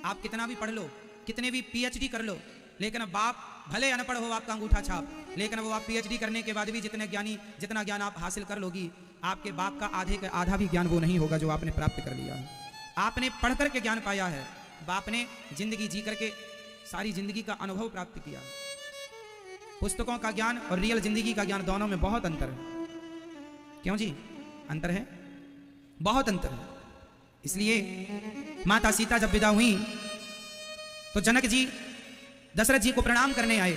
आप कितना भी पढ़ लो, कितने भी पीएचडी कर लो, लेकिन बाप भले अनपढ़ हो आपका अंगूठा छाप, लेकिन वो आप पीएचडी करने के बाद भी जितना ज्ञान आप हासिल कर लोगी, आपके बाप का आधा भी ज्ञान वो नहीं होगा जो आपने प्राप्त कर लिया है। आपने पढ़ करके ज्ञान पाया है, बाप ने जिंदगी जी करके सारी जिंदगी का अनुभव प्राप्त किया। पुस्तकों का ज्ञान और रियल जिंदगी का ज्ञान दोनों में बहुत अंतर है। क्यों जी, अंतर है, बहुत अंतर है। इसलिए माता सीता जब विदा हुई तो जनक जी दशरथ जी को प्रणाम करने आए,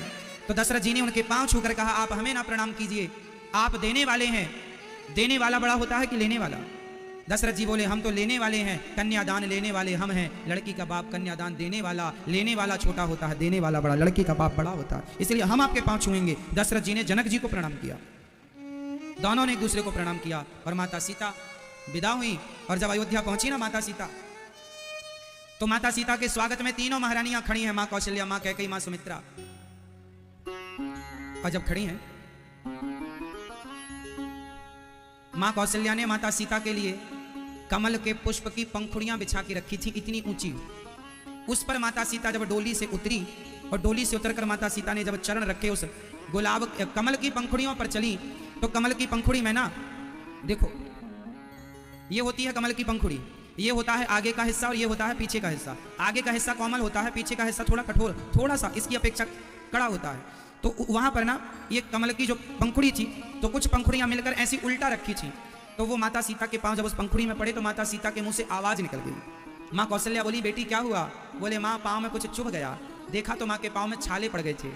तो दशरथ जी ने उनके पांव छूकर कहा, आप हमें ना प्रणाम कीजिए, आप देने वाले हैं। देने वाला बड़ा होता है कि लेने वाला? दशरथ जी बोले, हम तो लेने वाले हैं, कन्यादान लेने वाले हम हैं। लड़की का बाप कन्यादान देने वाला, लेने वाला छोटा होता है, देने वाला बड़ा, लड़की का बाप बड़ा होता है, इसलिए हम आपके पांव छुएंगे। दशरथ जी ने जनक जी को प्रणाम किया, दोनों ने एक दूसरे को प्रणाम किया और माता सीता विदा हुई। और जब अयोध्या पहुंची ना माता सीता, तो माता सीता के स्वागत में तीनों महारानियां खड़ी हैं, मां कौशल्या, मां कैकेयी, मां सुमित्रा। और जब खड़ी हैं, मां कौशल्या ने माता सीता के लिए कमल के पुष्प की पंखुड़ियां बिछा के रखी थी, इतनी ऊंची। उस पर माता सीता जब डोली से उतरी और डोली से उतरकर माता सीता ने जब चरण रखे उस गुलाब कमल की पंखुड़ियों पर चली, तो कमल की पंखुड़ी में ना देखो, ये होती है कमल की पंखुड़ी, ये होता है आगे का हिस्सा और ये होता है पीछे का हिस्सा। आगे का हिस्सा कोमल होता है, पीछे का हिस्सा थोड़ा कठोर, थोड़ा सा इसकी अपेक्षा कड़ा होता है। तो वहां पर ना ये कमल की जो पंखुड़ी थी, तो कुछ पंखुड़ियां मिलकर ऐसी उल्टा रखी थी, तो वो माता सीता के पांव जब उस पंखुड़ी में पड़े तो माता सीता के मुंह से आवाज निकल गई। मां कौशल्या बोली, बेटी क्या हुआ? बोले, मां पांव में कुछ चुभ गया। देखा तो मां के पांव में छाले पड़ गए थे।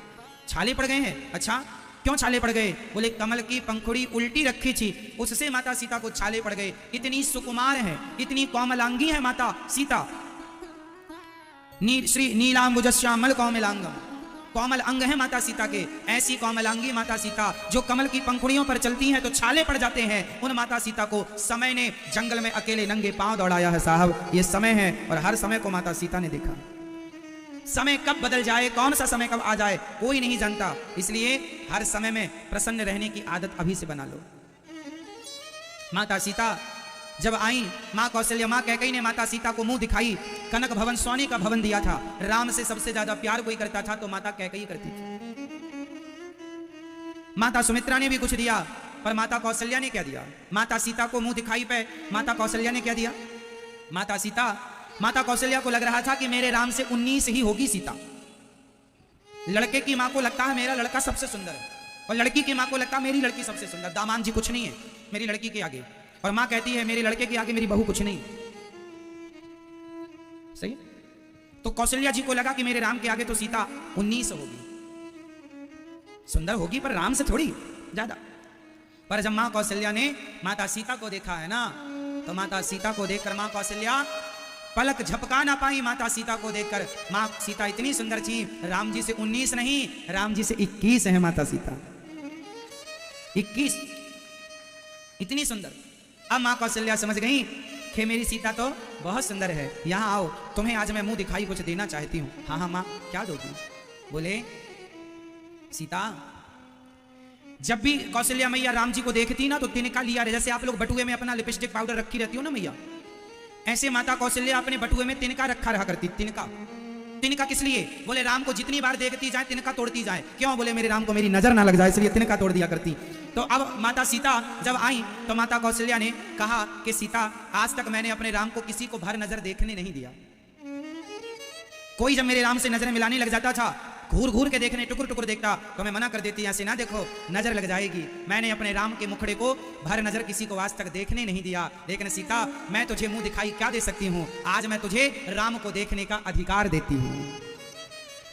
छाले पड़ गए हैं? अच्छा, क्यों छाले पड़ गए? बोले, कमल की पंखुड़ी उल्टी रखी थी, उससे माता सीता को छाले पड़ गए। इतनी सुकुमार है, इतनी कोमलांगी है माता सीता। श्री नीलांबुजश्यामल कोमलांगम, कोमल अंग है माता सीता के। ऐसी कोमलांगी माता सीता जो कमल की पंखुड़ियों पर चलती हैं तो छाले पड़ जाते हैं, उन माता सीता को समय ने जंगल में अकेले नंगे पांव दौड़ाया है। साहब, ये समय है और हर समय को माता सीता ने देखा। समय कब बदल जाए, कौन सा समय कब आ जाए, कोई नहीं जानता। इसलिए हर समय में प्रसन्न रहने की आदत अभी से बना लो। माता सीता जब आई, मां कौशल्या, मां कैकेयी ने माता सीता को मुंह दिखाई। कनक भवन सोने का भवन दिया था। राम से सबसे ज्यादा प्यार कोई करता था तो माता कैकेयी करती थी। माता सुमित्रा ने भी कुछ दिया, पर माता कौशल्या ने क्या दिया? माता सीता को मुंह दिखाई पे माता कौशल्या ने क्या दिया? माता कौशल्या को लग रहा था कि मेरे राम से 19 ही होगी सीता। लड़के की मां को लगता है मेरा लड़का सबसे सुंदर है, और लड़की की मां को लगता है मेरी लड़की सबसे सुंदर। दामान जी कुछ नहीं है मेरी लड़की के आगे, और मां कहती है मेरे लड़के के आगे मेरी बहू कुछ नहीं। सही। तो कौशल्या जी को लगा कि मेरे राम के आगे तो सीता 19 होगी, सुंदर होगी पर राम से थोड़ी ज्यादा। पर जब मां कौशल्या ने माता सीता को देखा है ना, तो माता सीता को देखकर मां कौशल्या पलक झपका ना पाई। माता सीता को देखकर मां सीता इतनी सुंदर थी, राम जी से 19 नहीं, राम जी से 21 है माता सीता, 21, इतनी सुंदर। अब मां कौशल्या समझ गई कि मेरी सीता तो बहुत सुंदर है, यहां आओ, तुम्हें आज मैं मुंह दिखाई कुछ देना चाहती हूं। हाँ हाँ मां, क्या दोगी? बोले सीता, जब भी कौशल्या मैया राम जी को देखती ना तो तिनका लिया रहे, जैसे आप लोग बटुए में अपना लिपस्टिक पाउडर रखी रहती हो ना मैया, ऐसे माता कौशल्या अपने बटुए में तिनका रखा रहा करती। तिनका, तिनका किस लिए? बोले राम को जितनी बार देखती जाए तिनका तोड़ती जाए। क्यों? बोले मेरे राम को मेरी नजर ना लग जाए, इसलिए तिनका तोड़ दिया करती। तो अब माता सीता जब आई तो माता कौशल्या ने कहा कि सीता, आज तक मैंने अपने राम को किसी को भर नजर देखने नहीं दिया। कोई जब मेरे राम से नजर मिलाने लग जाता था, घूर घूर के देखने, टुकुर टुकुर देखता, तो मैं मना कर देती, ऐसे ना देखो, नजर लग जाएगी। मैंने अपने राम के मुखड़े को भर नजर किसी को आज तक देखने नहीं दिया। लेकिन सीता, मैं तुझे मुंह दिखाई क्या दे सकती हूँ? आज मैं तुझे राम को देखने का अधिकार देती हूँ।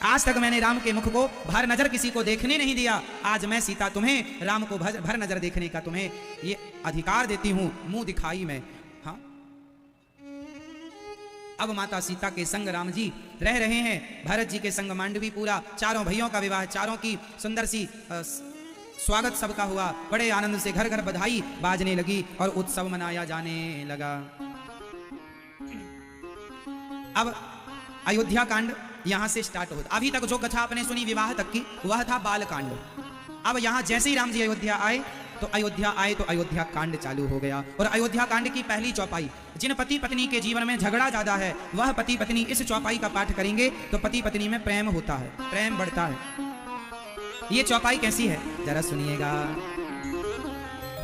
आज तक मैंने राम के मुख को भर नजर किसी को देखने नहीं दिया, आज मैं सीता तुम्हें राम को भर नजर देखने का तुम्हें ये अधिकार देती हूँ, मुंह दिखाई मैं। हाँ, अब माता सीता के संग राम जी रह रहे हैं, भरत जी के संग मांडवी पूरा, चारों भाइयों का विवाह, चारों की सुंदर सी स्वागत सबका हुआ। बड़े आनंद से घर घर बधाई बाजने लगी और उत्सव मनाया जाने लगा। अब अयोध्या कांड यहां से स्टार्ट होता। अभी तक जो कथा आपने सुनी विवाह तक की, वह था बाल कांड। अब यहां जैसे ही राम जी अयोध्या आए तो अयोध्या कांड चालू हो गया। और अयोध्या कांड की पहली चौपाई, जिन पति पत्नी के जीवन में झगड़ा ज्यादा है, वह पति पत्नी इस चौपाई का पाठ करेंगे तो पति पत्नी में प्रेम होता है, प्रेम बढ़ता है। ये चौपाई कैसी है जरा सुनिएगा।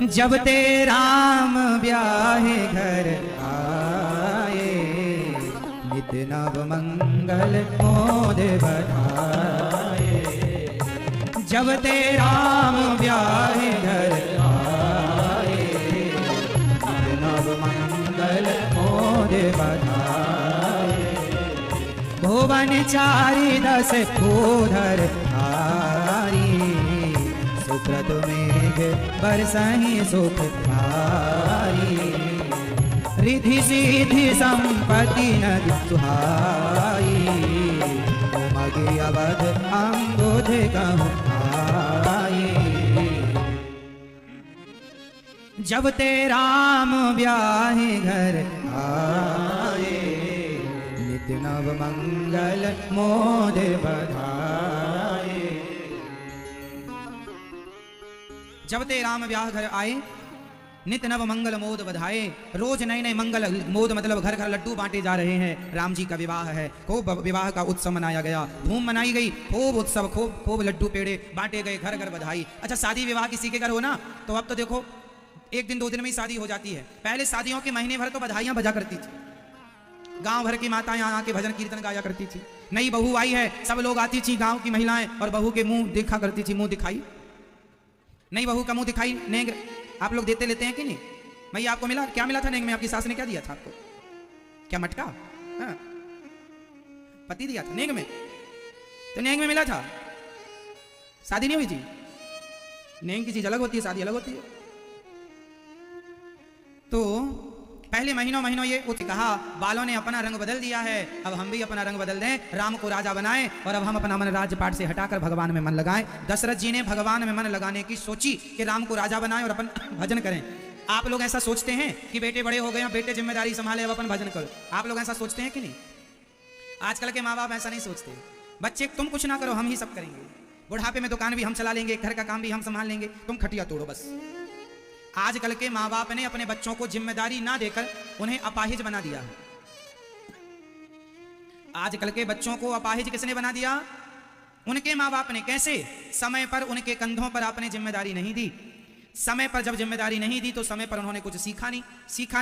जब ते राम ब्याहे घर आए, नित नव मंगल मोद बधाए। जब ते राम ब्याहे घर आए, नित नव मंगल मोद बधाए। भुवन चारि दस भूधर धारी, सुकृत मेघ बरसहि सुख भारी। रिधि सिद्धि संपत्ति नदी सुहाई, उमगे अवध अंबुध कहु आई। जब ते राम ब्याहे घर आए, नित नव मंगल मोद बधाए। जब ते राम ब्याह घर आए, नित नव मंगल मोद बधाए। रोज नए नए मंगल मोद, मतलब घर घर लड्डू बांटे जा रहे हैं। राम जी का विवाह है, खूब विवाह का उत्सव मनाया गया, धूम मनाई गई, खूब उत्सव, खूब खूब लड्डू पेड़े बांटे गए, घर घर बधाई। अच्छा, शादी विवाह किसी के घर हो ना, तो अब तो देखो एक दिन दो दिन में ही शादी हो जाती है। पहले शादियों के महीने भर तो बधाइयां बजा करती थी, गांव भर की माताएं यहाँ आके भजन कीर्तन गाया करती थी। नई बहू आई है, सब लोग आती थी गांव की महिलाएं, और बहू के मुंह देखा करती थी, मुंह दिखाई, नई बहू का मुंह दिखाई। नेग आप लोग देते लेते हैं कि नहीं? भैया आपको मिला, क्या मिला था नेग में? आपकी सास ने क्या दिया था आपको? क्या मटका? हाँ, पति दिया था नेग में, तो नेग में मिला था। शादी नहीं हुई थी। नेग की चीज अलग होती है, शादी अलग होती है। तो पहले महीनों ये कहा, बालों ने अपना रंग बदल दिया है, अब हम भी अपना रंग बदल दें, राम को राजा बनाएं और अब हम अपना मन राजपाट से हटाकर भगवान में मन लगाएं। दशरथ जी ने भगवान में मन लगाने की सोची कि राम को राजा बनाएं और अपन भजन करें। आप लोग ऐसा सोचते हैं कि बेटे बड़े हो गए, बेटे जिम्मेदारी संभाले, अब अपन भजन करो? आप लोग ऐसा सोचते हैं कि नहीं? आजकल के माँ बाप ऐसा नहीं सोचते। बच्चे तुम कुछ ना करो, हम ही सब करेंगे, बुढ़ापे में दुकान भी हम चला लेंगे, घर का काम भी हम संभाल लेंगे, तुम खटिया तोड़ो बस। आजकल के माँ बाप ने अपने बच्चों को जिम्मेदारी ना देकर उन्हें अपाहिज बना दिया है। आजकल के बच्चों को अपाहिज किसने बना दिया? उनके माँ बाप ने। कैसे? समय पर उनके कंधों पर आपने जिम्मेदारी नहीं दी। समय पर जब जिम्मेदारी नहीं दी तो समय पर उन्होंने कुछ सीखा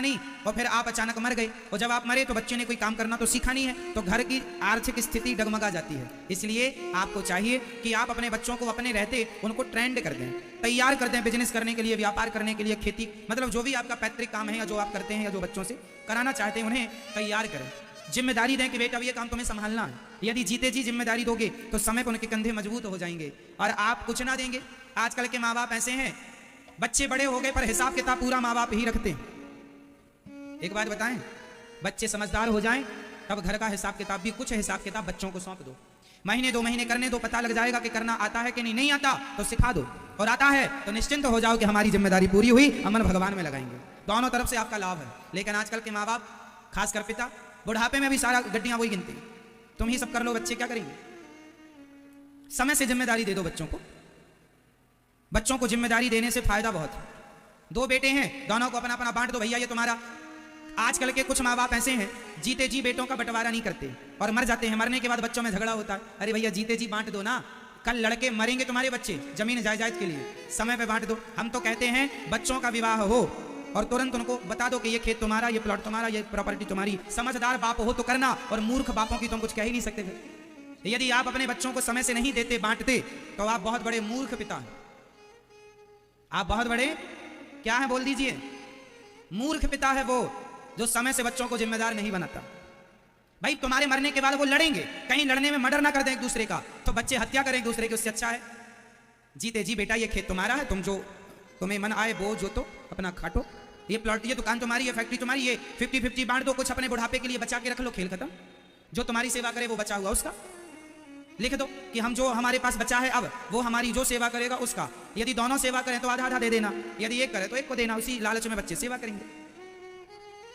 नहीं, और फिर आप अचानक मर गए, और जब आप मरे तो बच्चे ने कोई काम करना तो सीखा नहीं है, तो घर की आर्थिक स्थिति डगमगा जाती है। इसलिए आपको चाहिए कि आप अपने बच्चों को अपने रहते उनको ट्रेंड कर दें, तैयार कर दें बिजनेस करने के लिए, व्यापार करने के लिए, खेती, मतलब जो भी आपका पैतृक काम है या जो आप करते हैं या जो बच्चों से कराना चाहते हैं उन्हें तैयार करें। जिम्मेदारी दें कि बेटा अब ये काम तुम्हें संभालना है। यदि जीते जी जिम्मेदारी दोगे तो समय पर उनके कंधे मजबूत हो जाएंगे। और आप कुछ ना देंगे, आजकल के माँ बाप ऐसे हैं, बच्चे बड़े हो गए पर हिसाब किताब पूरा माँ बाप ही रखते हैं। एक बात बताएं, बच्चे समझदार हो जाएं तब घर का हिसाब किताब भी, कुछ हिसाब किताब बच्चों को सौंप दो, महीने 2 महीने करने दो, पता लग जाएगा कि करना आता है कि नहीं, नहीं आता तो सिखा दो, और आता है तो निश्चिंत हो जाओ कि हमारी जिम्मेदारी पूरी हुई, अमन भगवान में लगाएंगे। दोनों तरफ से आपका लाभ है। लेकिन आजकल के माँ बाप, खासकर पिता, बुढ़ापे में भी सारा गड्डियां वही गिनती, तुम ही सब कर लो, बच्चे क्या करेंगे। समय से जिम्मेदारी दे दो बच्चों को। बच्चों को जिम्मेदारी देने से फायदा बहुत है। 2 बेटे हैं, दोनों को अपना अपना बांट दो, भैया ये तुम्हारा। आजकल के कुछ माँ बाप ऐसे हैं, जीते जी बेटों का बंटवारा नहीं करते और मर जाते हैं। मरने के बाद बच्चों में झगड़ा होता है, अरे भैया जीते जी बांट दो ना, कल लड़के मरेंगे तुम्हारे बच्चे जमीन जायदाद के लिए, समय पे बांट दो। हम तो कहते हैं बच्चों का विवाह हो और तुरंत उनको बता दो कि ये खेत तुम्हारा, ये प्लॉट तुम्हारा, ये प्रॉपर्टी तुम्हारी। समझदार बाप हो तो करना, और मूर्ख बापों की तुम कुछ कह ही नहीं सकते थे। यदि आप अपने बच्चों को समय से नहीं देते, बांटते, तो आप बहुत बड़े मूर्ख पिता हैं। आप बहुत बड़े क्या है, बोल दीजिए, मूर्ख पिता है वो जो समय से बच्चों को जिम्मेदार नहीं बनाता। भाई तुम्हारे मरने के बाद वो लड़ेंगे, कहीं लड़ने में मर्डर ना कर दें एक दूसरे का, तो बच्चे हत्या करें एक दूसरे की, उससे अच्छा है जीते जी बेटा ये खेत तुम्हारा है, तुम जो तुम्हें मन आए वो जो तो अपना खाटो, ये प्लॉट, ये दुकान तुम्हारी, ये फैक्ट्री तुम्हारी, ये 50-50 बांट दो, कुछ अपने बुढ़ापे के लिए बचा के रख लो, खेल खत्म। जो तुम्हारी सेवा करे वो बचा हुआ उसका लिख दो कि हम जो हमारे पास बचा है अब वो हमारी जो सेवा करेगा उसका। यदि दोनों सेवा करें तो आधा आधा दे देना, यदि एक करे तो एक को देना, उसी लालच में बच्चे सेवा करेंगे।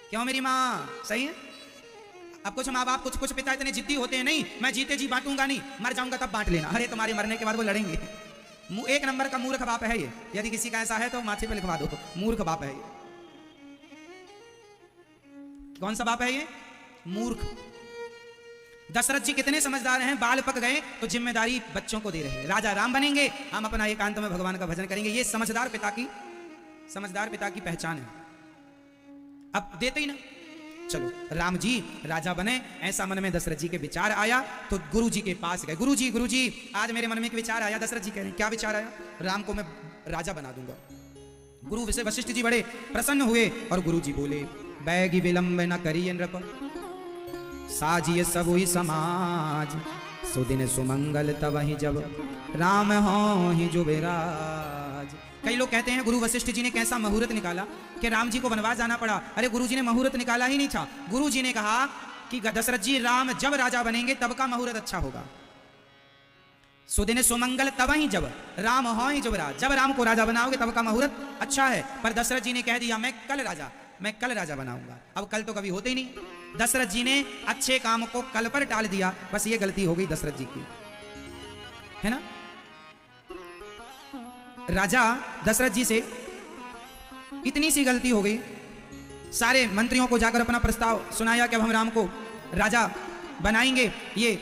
क्यों मेरी माँ, सही है। अब कुछ माँ बाप, कुछ पिता इतने जिद्दी होते हैं, नहीं मैं जीते जी बांटूंगा नहीं, मर जाऊंगा तब बांट लेना। अरे तुम्हारे मरने के बाद वो लड़ेंगे। एक नंबर का मूर्ख बाप है ये। यदि किसी का ऐसा है तो माथे पे लिखवा दो, मूर्ख बाप है ये। कौन सा बाप है ये, मूर्ख। दशरथ जी कितने समझदार हैं, बाल पक गए तो जिम्मेदारी बच्चों को दे रहे हैं। राजा राम बनेंगे, हम अपना एकांत में भगवान का भजन करेंगे। ये समझदार पिता की पहचान है। अब देते ही ना, चलो राम जी राजा बने, ऐसा मन में दशरथ जी के विचार आया तो गुरु जी के पास गए। गुरु जी आज मेरे मन में एक विचार आया। दशरथ जी कह रहे हैं क्या विचार आया, राम को मैं राजा बना दूंगा। गुरु से वशिष्ठ जी बड़े प्रसन्न हुए और गुरु जी बोले, बैगी विलंब न करिए नृप, साजिए सब ही समाज, सुदिन सुमंगल तब ही जब राम हो ही जो बेराज। कई लोग कहते हैं गुरु वशिष्ठ जी ने कैसा मुहूर्त निकाला कि राम जी को वनवास जाना पड़ा। अरे गुरु जी ने मुहूर्त निकाला ही नहीं था। गुरु जी ने कहा कि दशरथ जी राम जब राजा बनेंगे तब का मुहूर्त अच्छा होगा। सुदिन सुमंगल तब ही जब राम हो ही जुबराज, जब राम को राजा बनाओगे तब का मुहूर्त अच्छा है। पर दशरथ जी ने कह दिया मैं कल राजा बनाऊंगा। अब कल तो कभी होते ही नहीं। दशरथ जी ने अच्छे काम को कल पर टाल दिया। बस ये गलती हो गई दशरथ जी की, है ना। राजा दशरथ जी से इतनी सी गलती हो गई, सारे मंत्रियों को जाकर अपना प्रस्ताव सुनाया कि अब हम राम को राजा बनाएंगे। ये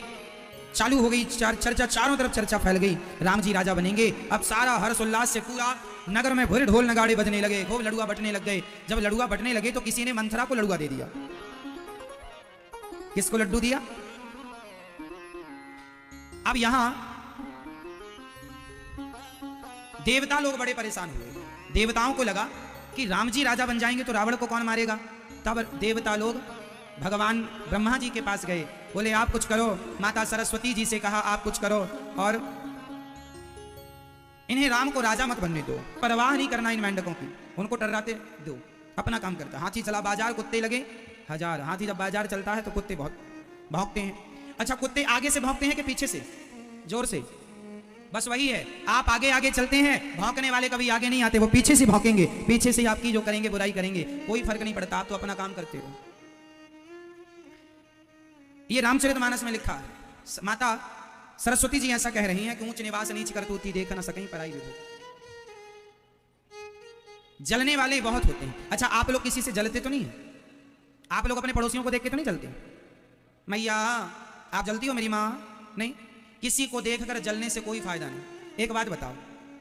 चालू हो गई चर्चा, चारों तरफ चर्चा फैल गई, राम जी राजा बनेंगे। अब सारा हर्ष उल्लास से पूरा नगर में भूरे ढोल नगाड़े बजने लगे, खूब लड़ुआ बटने लग गए। जब लड़ुआ बटने लगे तो किसी ने मंथरा को लड़ुआ दे दिया। किसको लड्डू दिया? अब यहां देवता लोग बड़े परेशान हुए। देवताओं को लगा कि राम जी राजा बन जाएंगे तो रावण को कौन मारेगा। तब देवता लोग भगवान ब्रह्मा जी के पास गए, बोले आप कुछ करो। माता सरस्वती जी से कहा आप कुछ करो और इन्हें राम को राजा मत बनने दो, परवाह नहीं करना इन मेंढकों की, उनको टर्राते दो, अपना काम करता। हाथी चला बाजार, कुत्ते लगे हजार। हाथी जब बाजार चलता है तो कुत्ते बहुत भौंकते हैं। अच्छा, कुत्ते आगे से भौंकते हैं कि पीछे से, जोर से? बस वही है, आप आगे आगे चलते हैं, भौंकने वाले कभी आगे नहीं आते, वो पीछे से भौंकेंगे, पीछे से आपकी जो करेंगे बुराई करेंगे, कोई फर्क नहीं पड़ता, आप तो अपना काम करते हो। ये रामचरितमानस में लिखा है। माता सरस्वती जी ऐसा कह रही हैं कि ऊंच निवास नीच करतूती देख न सकहीं पराई विभूति। जलने वाले बहुत होते हैं। अच्छा, आप लोग किसी से जलते तो नहीं है? आप लोग अपने पड़ोसियों को देख के तो नहीं जलते? मैया आप जलती हो? मेरी माँ नहीं। किसी को देखकर जलने से कोई फायदा नहीं। एक बात बताओ,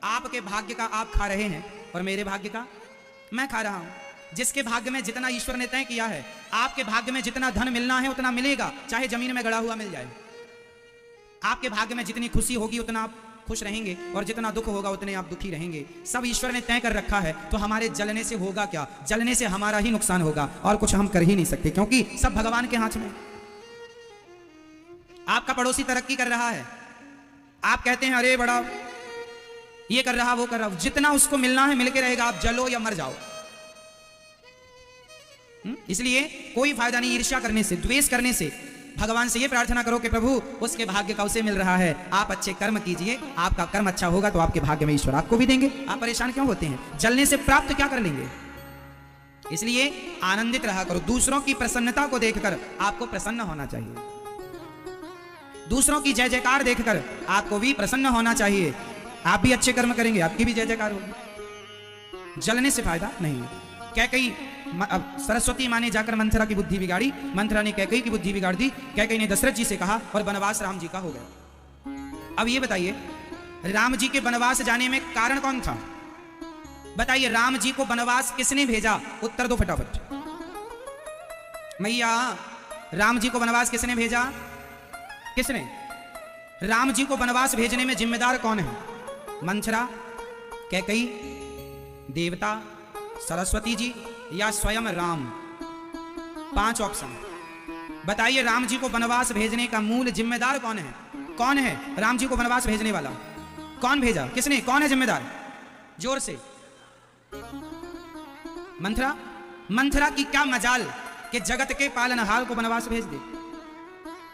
आपके भाग्य का आप खा रहे हैं और मेरे भाग्य का मैं खा रहा हूं। जिसके भाग्य में जितना ईश्वर ने तय किया है, आपके भाग्य में जितना धन मिलना है उतना मिलेगा, चाहे जमीन में गड़ा हुआ मिल जाए। आपके भाग्य में जितनी खुशी होगी उतना आप खुश रहेंगे और जितना दुख होगा उतने आप दुखी रहेंगे। सब ईश्वर ने तय कर रखा है, तो हमारे जलने से होगा क्या? जलने से हमारा ही नुकसान होगा और कुछ हम कर ही नहीं सकते, क्योंकि सब भगवान के हाथ में। आपका पड़ोसी तरक्की कर रहा है, आप कहते हैं अरे बड़ा ये कर रहा वो कर रहा, जितना उसको मिलना है मिलके रहेगा, आप जलो या मर जाओ। इसलिए कोई फायदा नहीं ईर्ष्या करने से, द्वेष करने से। भगवान से ये प्रार्थना करो कि प्रभु उसके भाग्य का उसे मिल रहा है, आप अच्छे कर्म कीजिए, आपका कर्म अच्छा होगा तो आपके भाग्य में ईश्वर आपको भी देंगे। आप परेशान क्यों होते हैं? जलने से प्राप्त क्या कर लेंगे? इसलिए आनंदित रहा करो। दूसरों की प्रसन्नता को देखकर आपको प्रसन्न होना चाहिए, दूसरों की जय जयकार देखकर आपको भी प्रसन्न होना चाहिए। आप भी अच्छे कर्म करेंगे, आपकी भी जय जयकार होगी। जलने से फायदा नहीं है। कैकई, अब सरस्वती माँ ने जाकर मंथरा की बुद्धि बिगाड़ी, मंथरा ने कैकई की बुद्धि बिगाड़ दी, कैकई ने दशरथ जी से कहा और वनवास राम जी का हो गया। अब ये बताइए, राम जी के वनवास जाने में कारण कौन था? बताइए, राम जी को वनवास किसने भेजा? उत्तर दो फटाफट। मैया, राम जी को वनवास किसने भेजा? किसने? राम जी को वनवास भेजने में जिम्मेदार कौन है? मंथरा, कैकई, देवता, सरस्वती जी या स्वयं राम? 5 ऑप्शन। बताइए, राम जी को वनवास भेजने का मूल जिम्मेदार कौन है? कौन है राम जी को वनवास भेजने वाला? कौन भेजा? किसने? कौन है जिम्मेदार? जोर से। मंथरा। मंथरा की क्या मजाल कि जगत के पालनहार को वनवास भेज दे।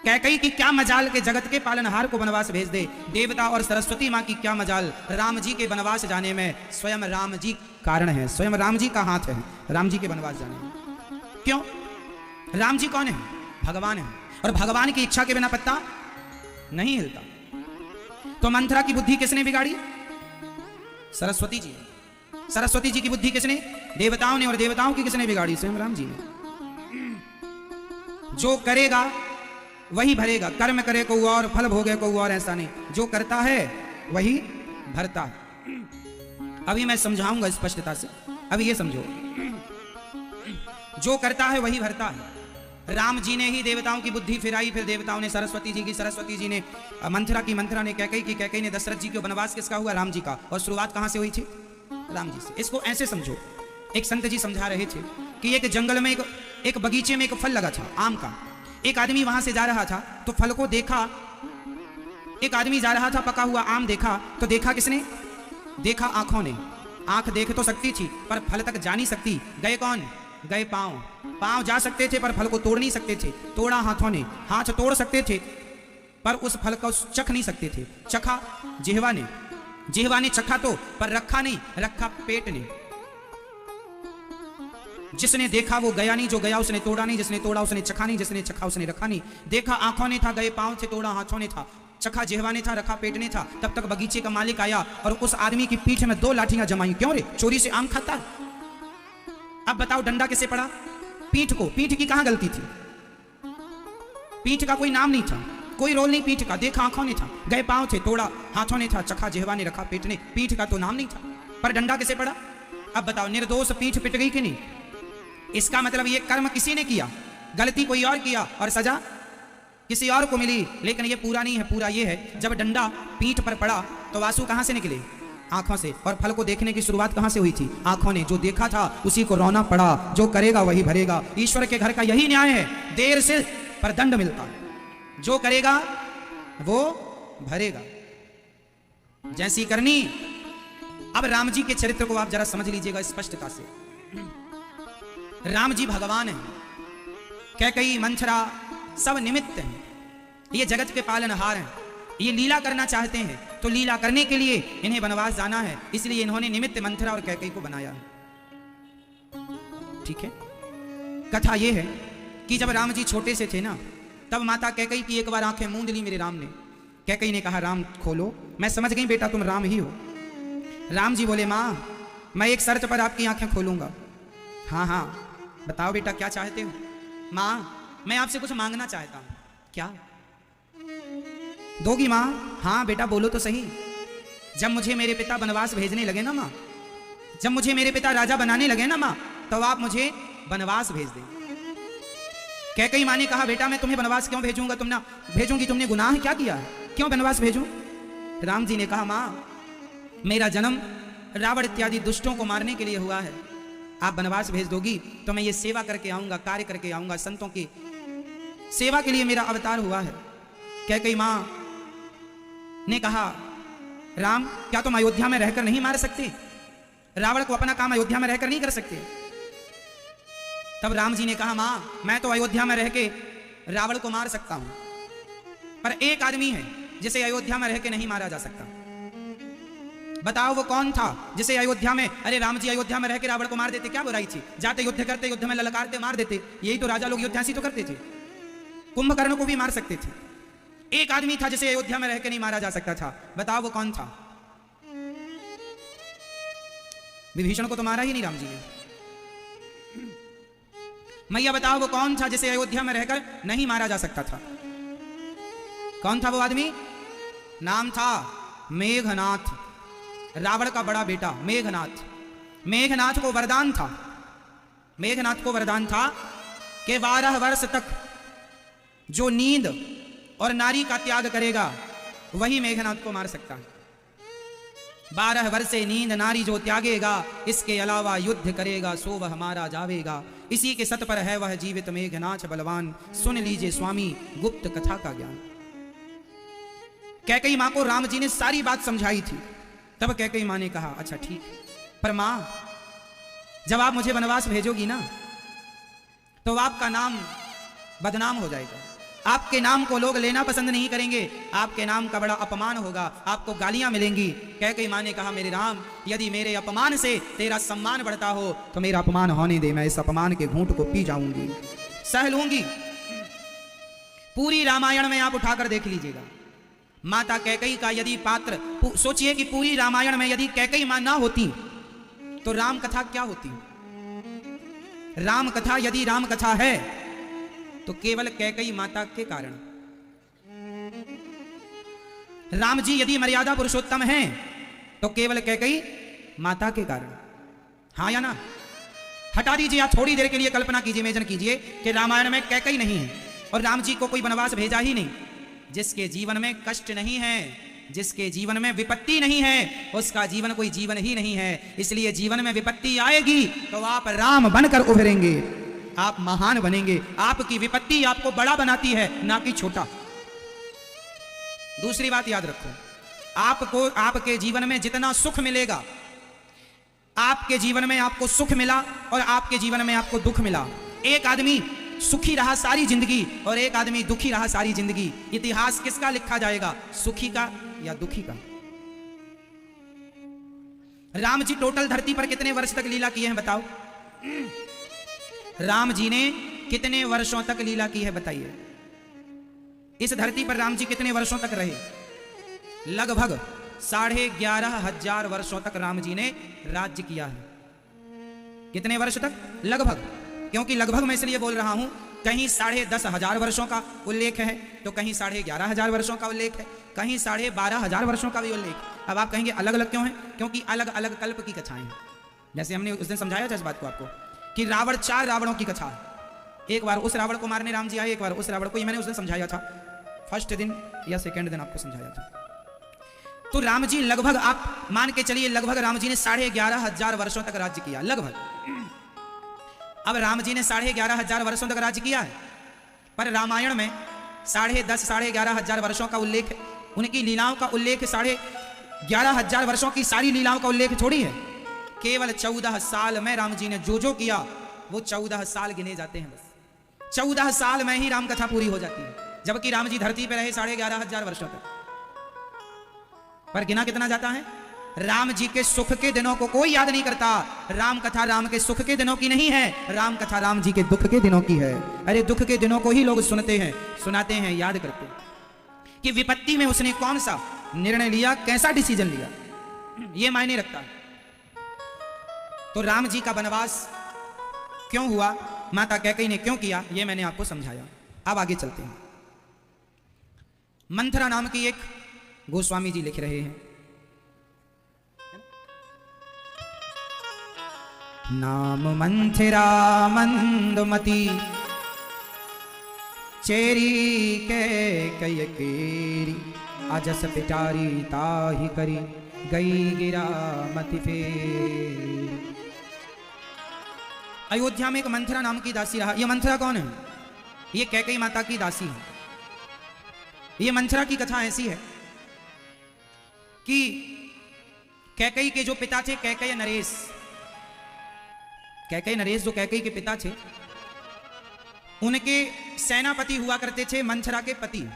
कैकई की क्या मजाल के जगत के पालनहार को वनवास भेज दे। देवता और सरस्वती माँ की क्या मजाल, राम जी के वनवास जाने में स्वयं राम जी कारण है, स्वयं राम जी का हाथ है राम जी के वनवास जाने में। क्यों? राम जी कौन है? भगवान है, और भगवान की इच्छा के बिना पत्ता नहीं हिलता। तो मंथरा की बुद्धि किसने बिगाड़ी? सरस्वती जी। सरस्वती जी की बुद्धि किसने? देवताओं ने। और देवताओं की किसने बिगाड़ी? स्वयं राम जी ने। जो करेगा वही भरेगा, कर्म करे को और फल भोगे को और, ऐसा नहीं। जो करता है वही भरता है। अभी मैं समझाऊंगा स्पष्टता से, अभी ये समझो। जो करता है वही भरता है। राम जी ने ही देवताओं की बुद्धि फिराई, फिर देवताओं ने सरस्वती जी की, सरस्वती जी ने मंथरा की, मंथरा ने कैकई की, कैकई ने दशरथ जी को। वनवास किसका हुआ? राम जी का। और शुरुआत कहां से हुई थी? राम जी से। इसको ऐसे समझो, एक संत जी समझा रहे थे कि एक जंगल में एक बगीचे में एक फल लगा था, आम का। एक आदमी वहां से जा रहा था तो फल को देखा, एक आदमी जा रहा था, पका हुआ आम देखा तो देखा किसने? देखा आंखों ने। आंख देख तो सकती थी पर फल तक जा नहीं सकती। गए कौन? गए पांव। पांव जा सकते थे पर फल को तोड़ नहीं सकते थे। तोड़ा हाथों ने। हाथ तोड़ सकते थे पर उस फल को चख नहीं सकते थे। चखा जिह्वा ने। जिह्वा ने चखा तो, पर रखा नहीं, रखा पेट ने। जिसने देखा वो गया नहीं, जो गया उसने तोड़ा नहीं, जिसने तोड़ा उसने चखा नहीं, जिसने चखा उसने रखा नहीं। देखा आंखों ने था, गए पांव थे, तोड़ा हाथों ने था, चखा जिह्वा ने था, रखा पेट ने था। तब तक बगीचे का मालिक आया और उस आदमी की पीठ में 2 लाठियां जमाई। क्यों रे? चोरी से आम खाता है। अब बताओ डंडा किसे पड़ा? पीठ को। पीठ की कहां गलती थी? पीठ का कोई नाम नहीं था, कोई रोल नहीं पीठ का। देखा आंखों ने था, गए पांव थे, तोड़ा हाथों ने था, चखा जिह्वा ने, रखा पेट ने। पीठ का तो नाम नहीं था, पर डंडा किसे पड़ा? अब बताओ, निर्दोष पीठ पिट गई कि नहीं? इसका मतलब ये कर्म किसी ने किया, गलती कोई और किया और सजा किसी और को मिली। लेकिन ये पूरा नहीं है, पूरा ये है जब डंडा पीठ पर पड़ा तो आंसू कहां से निकले? आंखों से। और फल को देखने की शुरुआत कहां से हुई थी? आंखों ने। जो देखा था उसी को रोना पड़ा। जो करेगा वही भरेगा। ईश्वर के घर का यही न्याय है, देर से पर दंड मिलता है। जो करेगा वो भरेगा। जैसी करनी। अब राम जी के चरित्र को आप जरा समझ लीजिएगा स्पष्टता से। राम जी भगवान हैं, कैकई, मंथरा सब निमित्त हैं। ये जगत के पालनहार हैं। ये लीला करना चाहते हैं तो लीला करने के लिए इन्हें वनवास जाना है, इसलिए इन्होंने निमित्त मंथरा और कैकई को बनाया है। ठीक है। कथा यह है कि जब राम जी छोटे से थे ना, तब माता कैकई की एक बार आंखें मूंद ली मेरे राम ने। कैकई ने कहा, राम खोलो। मैं समझ गई बेटा तुम राम ही हो। राम जी बोले, माँ मैं एक शर्त पर आपकी आंखें खोलूंगा। हाँ हाँ बताओ बेटा क्या चाहते हो? माँ मैं आपसे कुछ मांगना चाहता हूं। क्या दोगी माँ? हाँ बेटा बोलो तो सही। जब मुझे मेरे पिता वनवास भेजने लगे ना माँ, जब मुझे मेरे पिता राजा बनाने लगे ना माँ, तो आप मुझे वनवास भेज दें। कैकई माँ ने कहा, बेटा मैं तुम्हें वनवास क्यों भेजूंगा? तुम ना भेजूंगी, तुमने गुनाह क्या किया है? क्यों वनवास भेजूं? राम जी ने कहा, माँ मेरा जन्म रावण इत्यादि दुष्टों को मारने के लिए हुआ है। आप वनवास भेज दोगी तो मैं ये सेवा करके आऊंगा, कार्य करके आऊंगा। संतों की सेवा के लिए मेरा अवतार हुआ है। कैकेयी मां ने कहा, राम क्या तुम अयोध्या में रहकर नहीं मार सकते? रावण को अपना काम अयोध्या में रहकर नहीं कर सकते? तब राम जी ने कहा, मां मैं तो अयोध्या में रह के रावण को मार सकता हूं, पर एक आदमी है जिसे अयोध्या में रह के नहीं मारा जा सकता। बताओ वो कौन था जिसे अयोध्या में, अरे राम जी अयोध्या में रह के रावण को मार देते, क्या बुराई थी? जाते युद्ध करते, युद्ध में ललकारते मार देते, यही तो राजा लोग युद्ध तो करते थे। कुंभकर्ण को भी मार सकते थे। एक आदमी था जिसे अयोध्या में रह के नहीं मारा जा सकता था। बताओ वो कौन था? विभीषण को तो मारा ही नहीं राम जी ने। मैया बताओ वो कौन था जिसे अयोध्या में रहकर नहीं मारा जा सकता था? कौन था वो आदमी? नाम था मेघनाथ, रावण का बड़ा बेटा मेघनाथ। मेघनाथ को वरदान था, मेघनाथ को वरदान था कि 12 वर्ष तक जो नींद और नारी का त्याग करेगा वही मेघनाथ को मार सकता है। 12 वर्ष से नींद नारी जो त्यागेगा, इसके अलावा युद्ध करेगा सो वह मारा जावेगा। इसी के सत पर है वह जीवित मेघनाथ बलवान, सुन लीजिए स्वामी गुप्त कथा का ज्ञान। कैकेयी मां को राम जी ने सारी बात समझाई थी। तब कैकेयी मां ने कहा, अच्छा ठीक, पर मां जब आप मुझे वनवास भेजोगी ना तो आपका नाम बदनाम हो जाएगा, आपके नाम को लोग लेना पसंद नहीं करेंगे, आपके नाम का बड़ा अपमान होगा, आपको गालियां मिलेंगी। कैकेयी मां ने कहा, मेरे राम यदि मेरे अपमान से तेरा सम्मान बढ़ता हो तो मेरा अपमान होने दे, मैं इस अपमान के घूंट को पी जाऊंगी, सह लूंगी। पूरी रामायण में आप उठाकर देख लीजिएगा, माता कैकेयी का यदि पात्र, सोचिए कि पूरी रामायण में यदि कैकेयी मां ना होती तो राम कथा क्या होती? राम कथा यदि राम कथा है तो केवल कैकेयी माता के कारण। राम जी यदि मर्यादा पुरुषोत्तम हैं तो केवल कैकेयी माता के कारण। हाँ या ना? हटा दीजिए, आप थोड़ी देर के लिए कल्पना कीजिए, इमेजिन कीजिए कि रामायण में कैकेयी नहीं है और राम जी को कोई वनवास भेजा ही नहीं। जिसके जीवन में कष्ट नहीं है, जिसके जीवन में विपत्ति नहीं है, उसका जीवन कोई जीवन ही नहीं है। इसलिए जीवन में विपत्ति आएगी तो आप राम बनकर उभरेंगे, आप महान बनेंगे। आपकी विपत्ति आपको बड़ा बनाती है, ना कि छोटा। दूसरी बात याद रखो, आपको आपके जीवन में जितना सुख मिलेगा, आपके जीवन में आपको सुख मिला और आपके जीवन में आपको दुख मिला। एक आदमी सुखी रहा सारी जिंदगी और एक आदमी दुखी रहा सारी जिंदगी, इतिहास किसका लिखा जाएगा, सुखी का या दुखी का? राम जी टोटल धरती पर कितने वर्ष तक लीला की है बताओ? राम जी ने कितने वर्षों तक लीला की है बताइए? इस धरती पर राम जी कितने वर्षों तक रहे? लगभग 11,500 वर्षों तक राम जी ने राज्य किया है। कितने वर्ष तक? लगभग। क्योंकि लगभग मैं इसलिए बोल रहा हूं, कहीं 10,500 वर्षों का उल्लेख है तो कहीं 11,500 वर्षों का उल्लेख है, कहीं 12,500 वर्षों का भी उल्लेख। अब आप कहेंगे अलग अलग क्यों है? क्योंकि अलग अलग कल्प की कथाएं हैं। जैसे हमने उस दिन समझाया था इस बात को आपको कि रावण 4 रावणों की कथा है। एक बार उस रावण को मारने राम जी आए, एक बार उस रावण को, ये मैंने उस दिन समझाया था, फर्स्ट दिन या सेकेंड दिन आपको समझाया था। तो राम जी लगभग, आप मान के चलिए लगभग राम जी ने 11,500 वर्षों तक राज्य किया, लगभग। अब राम जी ने 11,500 वर्षों तक राज्य किया है, पर रामायण में 11,500 वर्षों का उल्लेख है, उनकी लीलाओं का उल्लेख 11,500 वर्षों की सारी लीलाओं का उल्लेख थोड़ी है। केवल 14 साल में राम जी ने जो जो किया वो 14 साल गिने जाते हैं बस। 14 साल में ही राम कथा पूरी हो जाती है, जबकि राम जी धरती पर रहे 11,500 वर्षों तक। पर गिना कितना जाता है? राम जी के सुख के दिनों को कोई याद नहीं करता। राम कथा राम के सुख के दिनों की नहीं है, राम कथा राम जी के दुख के दिनों की है। अरे दुख के दिनों को ही लोग सुनते हैं, सुनाते हैं, याद करते हैं कि विपत्ति में उसने कौन सा निर्णय लिया, कैसा डिसीजन लिया, ये मायने रखता है। तो राम जी का वनवास क्यों हुआ, माता कैकेयी ने क्यों किया, ये मैंने आपको समझाया। अब आगे चलते हैं। मंथरा नाम की एक गोस्वामी जी लिख रहे हैं, नाम मंथरा मंदमती चेरी के कय केरी, अजस पिटारी ताही करी गई गिरा मति फेरी। अयोध्या में एक मंथरा नाम की दासी रहा। यह मंथरा कौन है? ये कैकेयी माता की दासी है। ये मंथरा की कथा ऐसी है कि कैकेयी के जो पिता थे, कैकेयी नरेश जो कैकेयी के पिता थे, उनके सेनापति हुआ करते थे मंथरा के पति।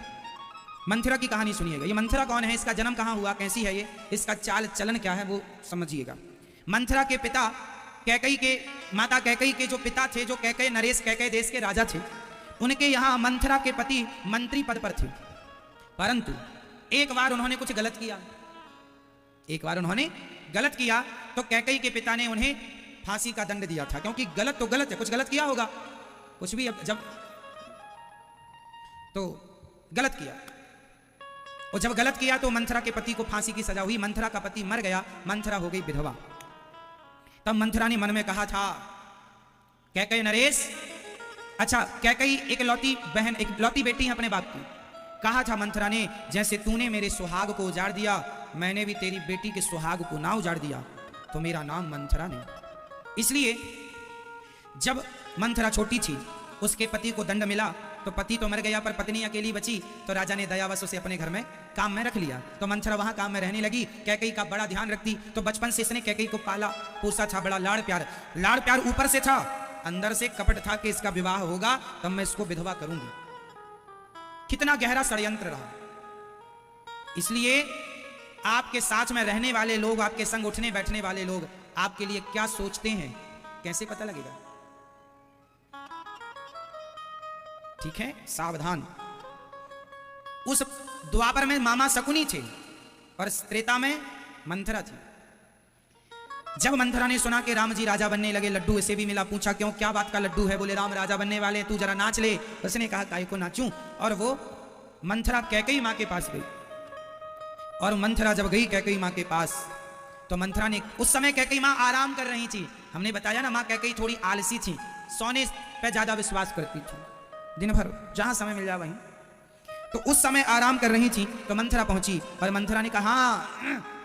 मंथरा की कहानी सुनिएगा। ये मंथरा कौन है, इसका जन्म कहां हुआ, कैसी है ये, इसका चाल चलन क्या है, वो समझिएगा। मंथरा के पिता कैकेयी के, माता कैकेयी के जो पिता थे, जो कैकेयी नरेश कैकेयी देश के राजा थे, उनके यहां मंथरा के पति मंत्री पद पर थे। परंतु एक बार उन्होंने कुछ गलत किया, तो कैकेयी के पिता ने उन्हें फांसी का दंड दिया था। क्योंकि गलत तो गलत है, कुछ गलत किया होगा, कुछ भी जब तो गलत किया, और जब गलत किया तो मंथरा के पति को फांसी की सजा हुई। मंथरा का पति मर गया, मंथरा हो गई विधवा। तब मंथरा ने मन में कहा था, कैकेयी नरेश, अच्छा कैकेयी एक लौती बेटी है अपने बाप की। कहा था मंथरा ने, जैसे तूने मेरे सुहाग को उजाड़ दिया, मैंने भी तेरी बेटी के सुहाग को ना उजाड़ दिया, तो मेरा नाम मंथरा नहीं। इसलिए जब मंथरा छोटी थी, उसके पति को दंड मिला, तो पति तो मर गया पर पत्नी अकेली बची, तो राजा ने दयावश उसे अपने घर में काम में रख लिया। तो मंथरा वहां काम में रहने लगी, कैकेयी का बड़ा ध्यान रखती। तो बचपन से इसने कैकेयी को पाला पोसा था, बड़ा लाड़ प्यार ऊपर से था, अंदर से कपट था कि इसका विवाह होगा तब मैं इसको विधवा करूंगी। कितना गहरा षड्यंत्र रहा। इसलिए आपके साथ में रहने वाले लोग, आपके संग उठने बैठने वाले लोग आपके लिए क्या सोचते हैं, कैसे पता लगेगा? ठीक है, सावधान। उस द्वापर में मामा शकुनी थे और त्रेता में मंथरा थी। जब मंथरा ने सुना कि राम जी राजा बनने लगे, लड्डू इसे भी मिला, पूछा क्यों, क्या बात का लड्डू है? बोले राम राजा बनने वाले, तू जरा नाच ले। उसने कहा काहे को नाचूं? और वो मंथरा कैकेयी मां के पास गई। और मंथरा जब गई कैकेयी मां के पास, तो मंथरा ने, उस समय कैकेयी मां आराम कर रही थी। हमने बताया ना, मां कैकेयी थोड़ी आलसी थी, सोने पे ज्यादा विश्वास करती थी, दिन भर जहां समय मिल जाए वहीं। तो उस समय आराम कर रही थी, तो मंथरा पहुंची और मंथरा ने कहा,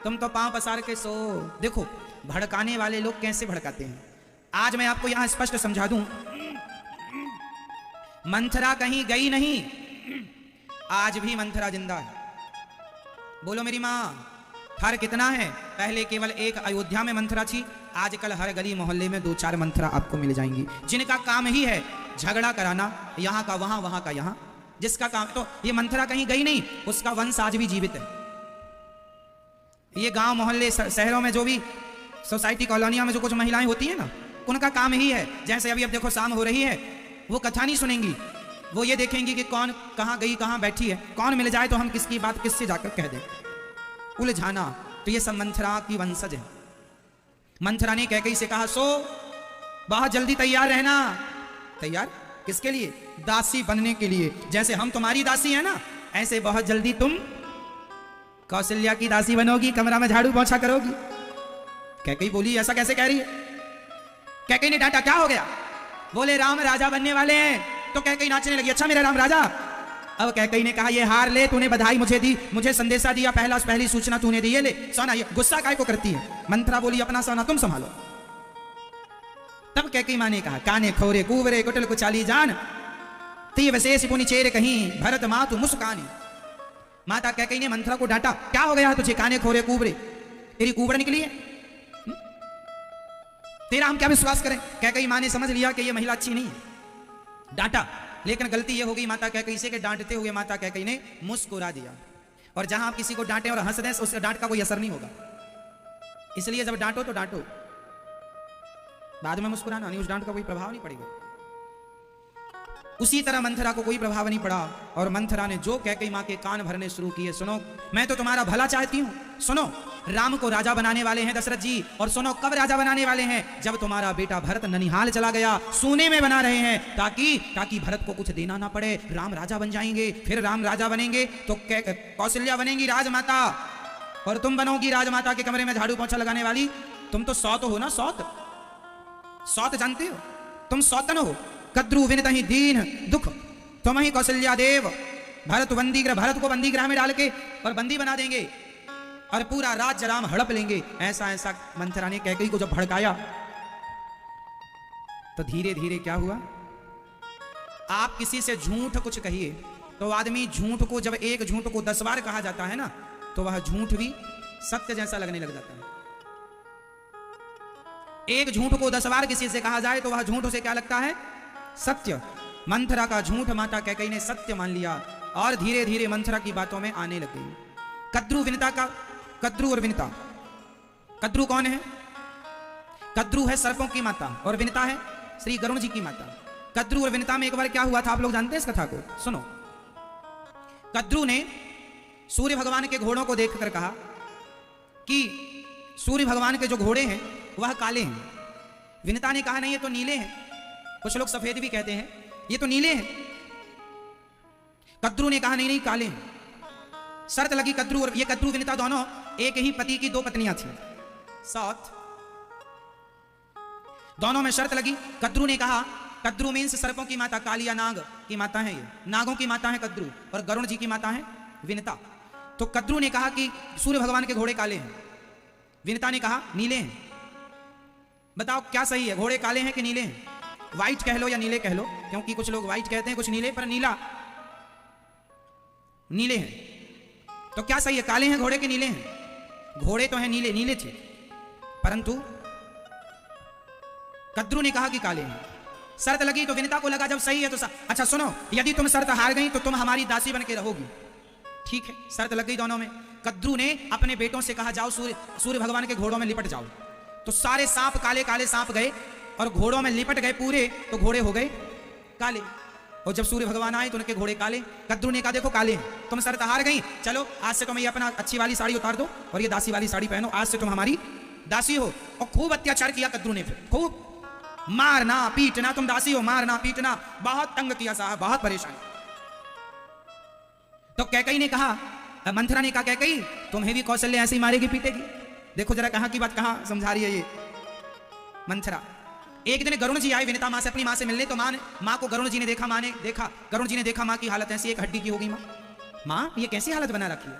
तुम तो पांव पसार के सो। देखो भड़काने वाले लोग कैसे भड़काते हैं, आज मैं आपको यहां स्पष्ट समझा दूं। मंथरा कहीं गई नहीं, आज भी मंथरा जिंदा है। बोलो मेरी मां, फर्क कितना है? पहले केवल एक अयोध्या में मंथरा थी, आजकल हर गली मोहल्ले में 2-4 मंथरा आपको मिल जाएंगी, जिनका काम ही है झगड़ा कराना, यहां का वहां, वहां का यहां, जिसका काम। तो ये मंथरा कहीं गई नहीं, उसका वंश आज भी जीवित है। ये गांव मोहल्ले शहरों में जो भी सोसाइटी कॉलोनियों में जो कुछ महिलाएं होती हैं ना, उनका काम ही है। जैसे अभी अब देखो शाम हो रही है, वो कथा नहीं सुनेंगी, वो ये देखेंगी कि कौन कहां गई, कहां बैठी है, कौन मिल जाए तो हम किसकी बात किससे जाकर कह दें, उलझाना। तो ये सब मंथरा की वंशज है। मंथरा ने कैकेयी से कहा, सो बहुत जल्दी तैयार रहना। तैयार किसके लिए? दासी बनने के लिए। जैसे हम तुम्हारी दासी है ना, ऐसे बहुत जल्दी तुम कौशल्या की दासी बनोगी, कमरा में झाड़ू पोंछा करोगी। कैकेयी बोली, ऐसा कैसे कह रही है? कैकेयी ने डांटा, क्या हो गया? बोले राम राजा बनने वाले हैं। तो कैकेयी नाचने लगी, अच्छा मेरा राम राजा। अब कैकेयी ने कहा, ये हार ले, तूने बधाई मुझे दी, मुझे संदेशा दिया, पहली सूचना तूने दी, ये ले सोना। ये गुस्सा काहे को करती है? मंथरा बोली, अपना सोना तुम संभालो। तब कैकेयी मां ने कहा, काने खोरे कुवरे कुटल कुचाली जान, तीव शेष पुनि चेर कहीं भरत मातु मुस्कानी। माता कैकेयी ने मंथरा को डांटा, क्या हो गया तुझे? काने खोरे कुवरे, तेरी कुवड़ निकली है, तेरा हम क्या विश्वास करें? कैकेयी मां ने समझ लिया कि ये महिला अच्छी नहीं है, डांटा। लेकिन गलती ये हो गई माता कैकेयी से कि डांटते हुए माता कैकेयी ने मुस्कुरा दिया। और जहां आप किसी को डांटें और हंस दें, उस डांट का कोई असर नहीं होगा। इसलिए जब डांटो तो डांटो, बाद में मुस्कुराना नहीं, उस डांट का कोई प्रभाव नहीं पड़ेगा। उसी तरह मंथरा को कोई प्रभाव नहीं पड़ा, और मंथरा ने जो कैकेयी मां के कान भरने शुरू किए, सुनो मैं तो तुम्हारा भला चाहती हूं, सुनो राम को राजा बनाने वाले हैं दशरथ जी, और सुनो कब राजा बनाने वाले हैं? जब तुम्हारा बेटा भरत ननिहाल चला गया, सोने में बना रहे हैं, ताकि भरत को कुछ देना ना पड़े, राम राजा बन जाएंगे। फिर राम राजा बनेंगे तो कौशल्या बनेंगी राजमाता, और तुम बनोगी राजमाता के कमरे में झाड़ू पोंछा लगाने वाली। तुम तो सौत हो ना, सौत जानते हो? तुम सौतन हो। कद्रु विनतहि दीन दुख तुम ही कौशल्या देव। भरत को बंदी गृह में डाल के और बंदी बना देंगे, और पूरा राज्य राम हड़प लेंगे। ऐसा मंथरा ने कैकेयी को जब भड़काया, तो धीरे धीरे क्या हुआ? आप किसी से झूठ कुछ कहिए, तो आदमी झूठ को, जब एक झूठ को 10 बार कहा जाता है ना, तो वह झूठ भी सत्य जैसा लगने लग जाता है। एक झूठ को 10 बार किसी से कहा जाए तो वह झूठ उसे क्या लगता है? सत्य। मंथरा का झूठ माता कैकेयी ने सत्य मान लिया और धीरे धीरे मंथरा की बातों में आने लग गई। कद्रू विनिता का, कद्रू और विनिता, कद्रू कौन है? कद्रू है सर्पों की माता और विनिता है श्री गरुण जी की माता। कद्रू और विनिता में एक बार क्या हुआ था, आप लोग जानते हैं इस कथा को? सुनो। कद्रू ने सूर्य भगवान के घोड़ों को देखकर कहा कि सूर्य भगवान के जो घोड़े हैं वह काले हैं। विनिता ने कहा नहीं, ये तो नीले हैं। कुछ लोग सफेद भी कहते हैं, ये तो नीले हैं। कद्रू ने कहा नहीं नहीं, काले हैं। शर्त लगी कद्रू और ये कद्रू विनिता दोनों एक ही पति की 2 पत्नियां थी, साथ दोनों में शर्त लगी। कद्रू ने कहा, कद्रू मीन्स सर्पों की माता, कालिया नाग की माता है, ये नागों की माता है कद्रू, और गरुण जी की माता है विनिता। तो कद्रू ने कहा कि सूर्य भगवान के घोड़े काले हैं। विनिता ने कहा नीले हैं। बताओ क्या सही है, घोड़े काले हैं कि नीले हैं? व्हाइट कह लो या नीले कह लो, क्योंकि कुछ लोग व्हाइट कहते हैं, कुछ नीले, पर नीला नीले हैं। तो क्या सही है, काले हैं घोड़े के नीले हैं? घोड़े तो हैं नीले, नीले थे, परंतु कद्रू ने कहा कि काले हैं। शर्त लगी तो विनिता को लगा जब सही है तो अच्छा सुनो, यदि तुम शर्त हार गई तो तुम हमारी दासी बन के रहोगी। ठीक है, शर्त लग गई दोनों में। कद्रू ने अपने बेटों से कहा जाओ सूर्य भगवान के घोड़ों में लिपट जाओ। तो सारे सांप, काले काले सांप गए और घोड़ों में लिपट गए पूरे, तो घोड़े हो गए काले। और जब सूर्य भगवान आए तो उनके घोड़े काले। कद्रू ने कहा देखो काले हैं, तुम शर्त हार गई, चलो आज से तुम ये अपना अच्छी वाली साड़ी उतार दो और ये दासी वाली साड़ी पहनो, आज से तुम हमारी दासी हो। और खूब अत्याचार किया कद्रू ने, फिर खूब मारना पीटना, तुम दासी हो, मारना पीटना, बहुत तंग किया साहब, बहुत परेशान। तो कैकेयी ने कहा, मंथरा ने कहा कैकेयी तुम्हें भी कौशल्य ऐसे ही मारेगी पीटेगी। देखो जरा कहां की बात कहां समझा रही है ये मंथरा। एक दिन गरुण जी आए विनिता मां से, अपनी मां से मिलने। तो मां को गरुण जी ने देखा, मां ने देखा, गरुण जी ने देखा मां की हालत ऐसी, एक हड्डी की हो गई। मां ये कैसी हालत बना रखी है?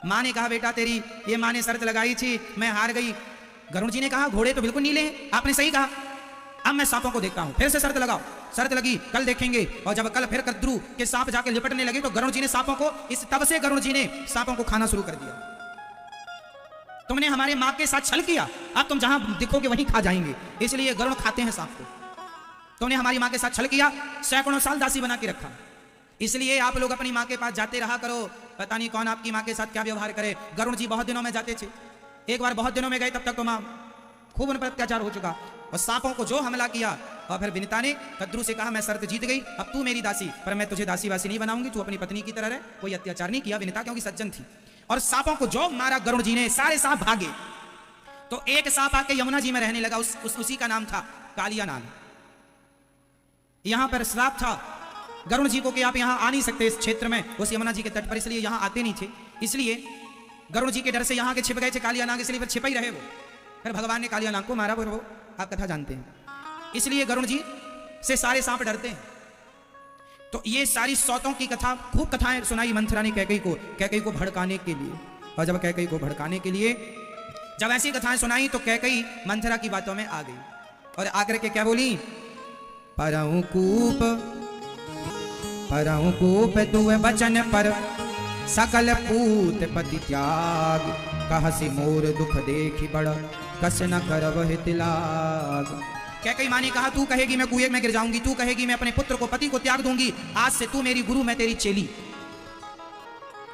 मां ने कहा बेटा तेरी ये मां ने शर्त लगाई थी, मैं हार गई। गरुण जी ने कहा घोड़े तो बिल्कुल नीले हैं, आपने सही कहा, अब मैं सांपों को देखता हूं, फिर से शर्त लगाओ। शर्त लगी, कल देखेंगे। और जब कल फिर कद्रू के सांप जाके लिपटने लगे तो गरुण जी ने सांपों को, इस तब से गरुण जी ने सांपों को खाना शुरू कर दिया। तुमने हमारे मां के साथ छल किया, अब तुम जहां दिखोगे वहीं खा जाएंगे, इसलिए गरुण खाते हैं सांप को। तुमने हमारी मां के साथ छल किया, सैकड़ों साल दासी बना के रखा, इसलिए आप लोग अपनी मां के पास जाते रहा करो, पता नहीं कौन आपकी मां के साथ क्या व्यवहार करे। गरुण जी बहुत दिनों में जाते थे, एक बार बहुत दिनों में गए, तब तक तो मां खूब उन पर अत्याचार हो चुका और सांपों को जो हमला किया। और फिर विनिता ने कद्रू से कहा मैं शर्त जीत गई, अब तू मेरी दासी, पर मैं तुझे दासी वासी नहीं बनाऊंगी, तू अपनी पत्नी की तरह रह। कोई अत्याचार नहीं किया विनिता, क्योंकि सज्जन थी। और सांपों को जो मारा गरुण जी ने, सारे सांप भागे। तो एक सांप आके यमुना जी में रहने लगा, उसी का नाम था कालिया नाग। यहां पर श्राप था गरुण जी को कि आप यहां आ नहीं सकते इस क्षेत्र में, उस यमुना जी के तट पर, इसलिए यहां आते नहीं थे। इसलिए गरुण जी के डर से यहां के छिप गए थे कालिया नाग, इसलिए फिर छिप ही रहे वो। फिर भगवान ने कालिया नाग को मारा, वो आप कथा जानते हैं। इसलिए गरुण जी से सारे सांप डरते हैं। तो ये सारी सौतों की कथा, खूब कथाएं सुनाई मंथरा ने कैकेयी को भड़काने के लिए। और जब कैकेयी को भड़काने के लिए जब ऐसी कथाएं सुनाई तो कैकेयी मंथरा की बातों में आ गई और आकर के क्या बोली, परऊं कूप तुवे बचन पर सकल पूत पति त्याग, कहसी मोर दुख देखी बड़ कस न करब हित लाग। कैकेयी मां ने कहा तू कहेगी मैं कुएं में गिर जाऊंगी, तू कहेगी मैं अपने पुत्र को, पति को त्याग दूंगी, आज से तू मेरी गुरु, मैं तेरी चेली।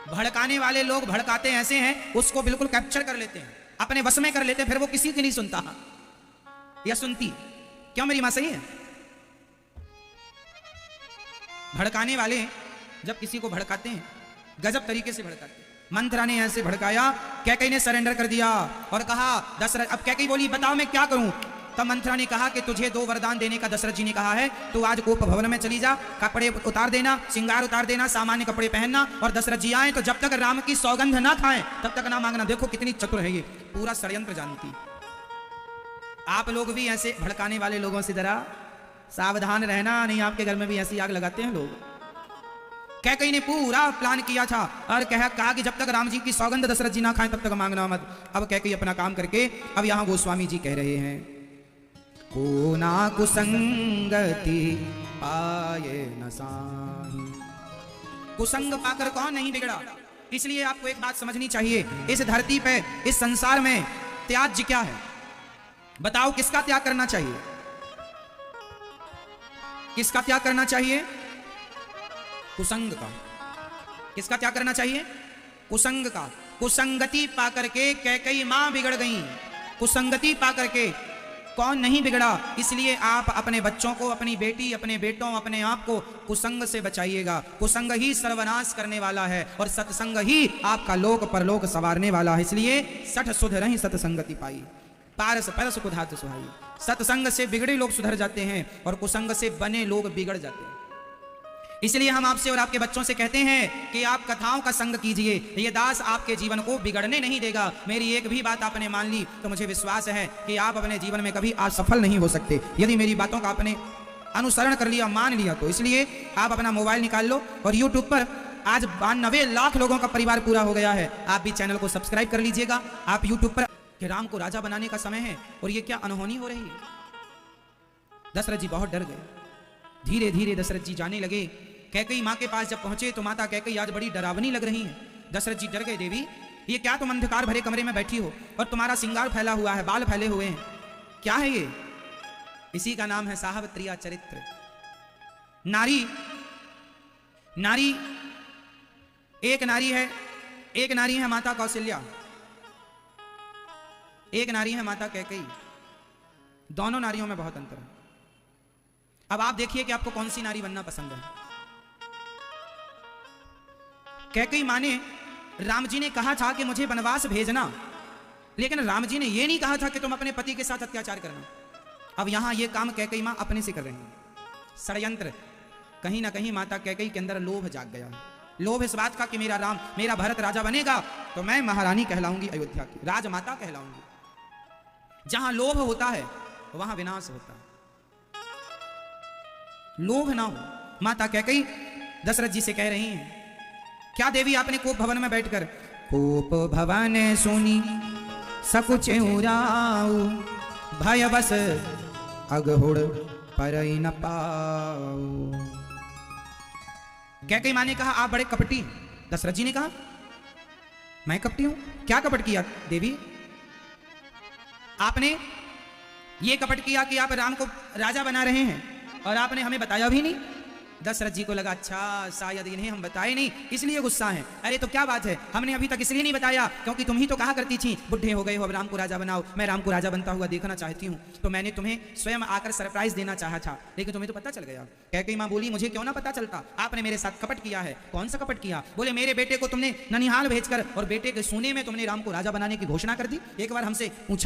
भड़काने वाले लोग भड़काते ऐसे हैं, उसको बिल्कुल कैप्चर कर लेते हैं, अपने वश में कर लेते हैं, फिर वो किसी की नहीं सुनता या सुनती। क्यों मेरी मां सही है? भड़काने वाले जब किसी को भड़काते हैं गजब तरीके से भड़काते हैं। मंथरा ने ऐसे भड़काया, कैकेयी ने सरेंडर कर दिया और कहा दशरथ, अब कैकेयी बोली बताओ मैं क्या करूं? तब मंथरा ने कहा कि तुझे 2 वरदान देने का दशरथ जी ने कहा है, तू आज कोप भवन में चली जा, कपड़े उतार देना, श्रृंगार उतार देना, सामान्य कपड़े पहनना, और दशरथ जी आए तो जब तक राम की सौगंध ना खाएं तब तक ना मांगना। देखो कितनी चतुर है ये, पूरा षड्यंत्र जानती। आप लोग भी ऐसे भड़काने वाले लोगों से जरा सावधान रहना, नहीं आपके घर में भी ऐसी आग लगाते हैं लोग। कैकेयी ने पूरा प्लान किया था और कहा कि जब तक राम जी की सौगंध दशरथ जी ना खाएं तब तक मांगना मत। अब कैकेयी अपना काम करके, अब यहां गोस्वामी जी कह रहे हैं, को ना कुसंगति पाए न साही, कुसंग पाकर कौन नहीं बिगड़ा। इसलिए आपको एक बात समझनी चाहिए, इस धरती पे, इस संसार में त्याज्य क्या है? बताओ, किसका त्याग करना चाहिए? किसका त्याग करना चाहिए? कुसंग का। किसका त्याग करना चाहिए? कुसंग का। कुसंगति पाकर के कैकेयी मां बिगड़ गई। कुसंगति पाकर के कौन नहीं बिगड़ा। इसलिए आप अपने बच्चों को, अपनी बेटी, अपने बेटों, अपने आप को कुसंग से बचाइएगा। कुसंग ही सर्वनाश करने वाला है और सत्संग ही आपका लोक परलोक संवारने वाला है। इसलिए सठ सुध रही सत्संगति पाई, पारस परस कुधात सुहाई। सत्संग से बिगड़े लोग सुधर जाते हैं और कुसंग से बने लोग बिगड़ जाते हैं। इसलिए हम आपसे और आपके बच्चों से कहते हैं कि आप कथाओं का संग कीजिए। ये दास आपके जीवन को बिगड़ने नहीं देगा। मेरी एक भी बात आपने मान ली तो मुझे विश्वास है कि आप अपने जीवन में कभी असफल नहीं हो सकते, यदि मेरी बातों का आपने अनुसरण कर लिया, मान लिया तो। इसलिए आप अपना मोबाइल निकाल लो और यूट्यूब पर आज 92 लाख लोगों का परिवार पूरा हो गया है। आप भी चैनल को सब्सक्राइब कर लीजिएगा। आप यूट्यूब पर कि राम को राजा बनाने का समय है और ये क्या अनहोनी हो रही है। दशरथ जी बहुत डर गए। धीरे धीरे दशरथ जी जाने लगे। कैकेयी माँ के पास जब पहुंचे तो माता कैकेयी आज बड़ी डरावनी लग रही है। दशरथ जी डर गए, देवी ये क्या तुम अंधकार भरे कमरे में बैठी हो और तुम्हारा श्रृंगार फैला हुआ है, बाल फैले हुए हैं, क्या है ये? इसी का नाम है साहवत्रिया चरित्र। नारी एक नारी है, एक नारी है माता कौशल्या, एक नारी है माता कैकेयी। दोनों नारियों में बहुत अंतर है। अब आप देखिए कि आपको कौन सी नारी बनना पसंद है। कैकेयी मां ने, राम जी ने कहा था कि मुझे वनवास भेजना, लेकिन राम जी ने यह नहीं कहा था कि तुम अपने पति के साथ अत्याचार करना। अब यहां यह काम कैकेयी मां अपने से कर रही है। षड्यंत्र। कहीं ना कहीं माता कैकेयी के अंदर लोभ जाग गया। लोभ इस बात का कि मेरा राम, मेरा भरत राजा बनेगा तो मैं महारानी कहलाऊंगी, अयोध्या की राजमाता कहलाऊंगी। जहां लोभ होता है वहां विनाश होता है। लोभ ना हो। माता कैकेयी दशरथ जी से कह रही हैं, क्या देवी आपने कोप भवन में बैठकर, कोप भवन सोनी सकुच उराऊ, भय बस अगहुड़ परई न पाऊ। कैकेयी मां ने कहा आप बड़े कपटी। दशरथ जी ने कहा मैं कपटी हूं? क्या कपट किया देवी? आपने ये कपट किया कि आप राम को राजा बना रहे हैं और आपने हमें बताया भी नहीं। दशरथ जी को लगा अच्छा शायद इन्हें हम बताए नहीं इसलिए गुस्सा है। अरे तो क्या बात है, हमने अभी तक इसलिए नहीं बताया क्योंकि तुम ही तो कहा करती थी बुढ़े हो गए हो अब राम को राजा बनाओ। मैं राम को राजा बनता हुआ देखना चाहती हूँ, तो मैंने तुम्हें स्वयं आकर सरप्राइज देना चाहा था, लेकिन तुम्हें तो पता चल गया। कैकेयी मां बोली मुझे क्यों ना पता चलता, आपने मेरे साथ कपट किया है। कौन सा कपट किया? बोले मेरे बेटे को तुमने ननिहाल भेजकर और बेटे के सोने में तुमने राम को राजा बनाने की घोषणा कर दी। एक बार हमसे पूछा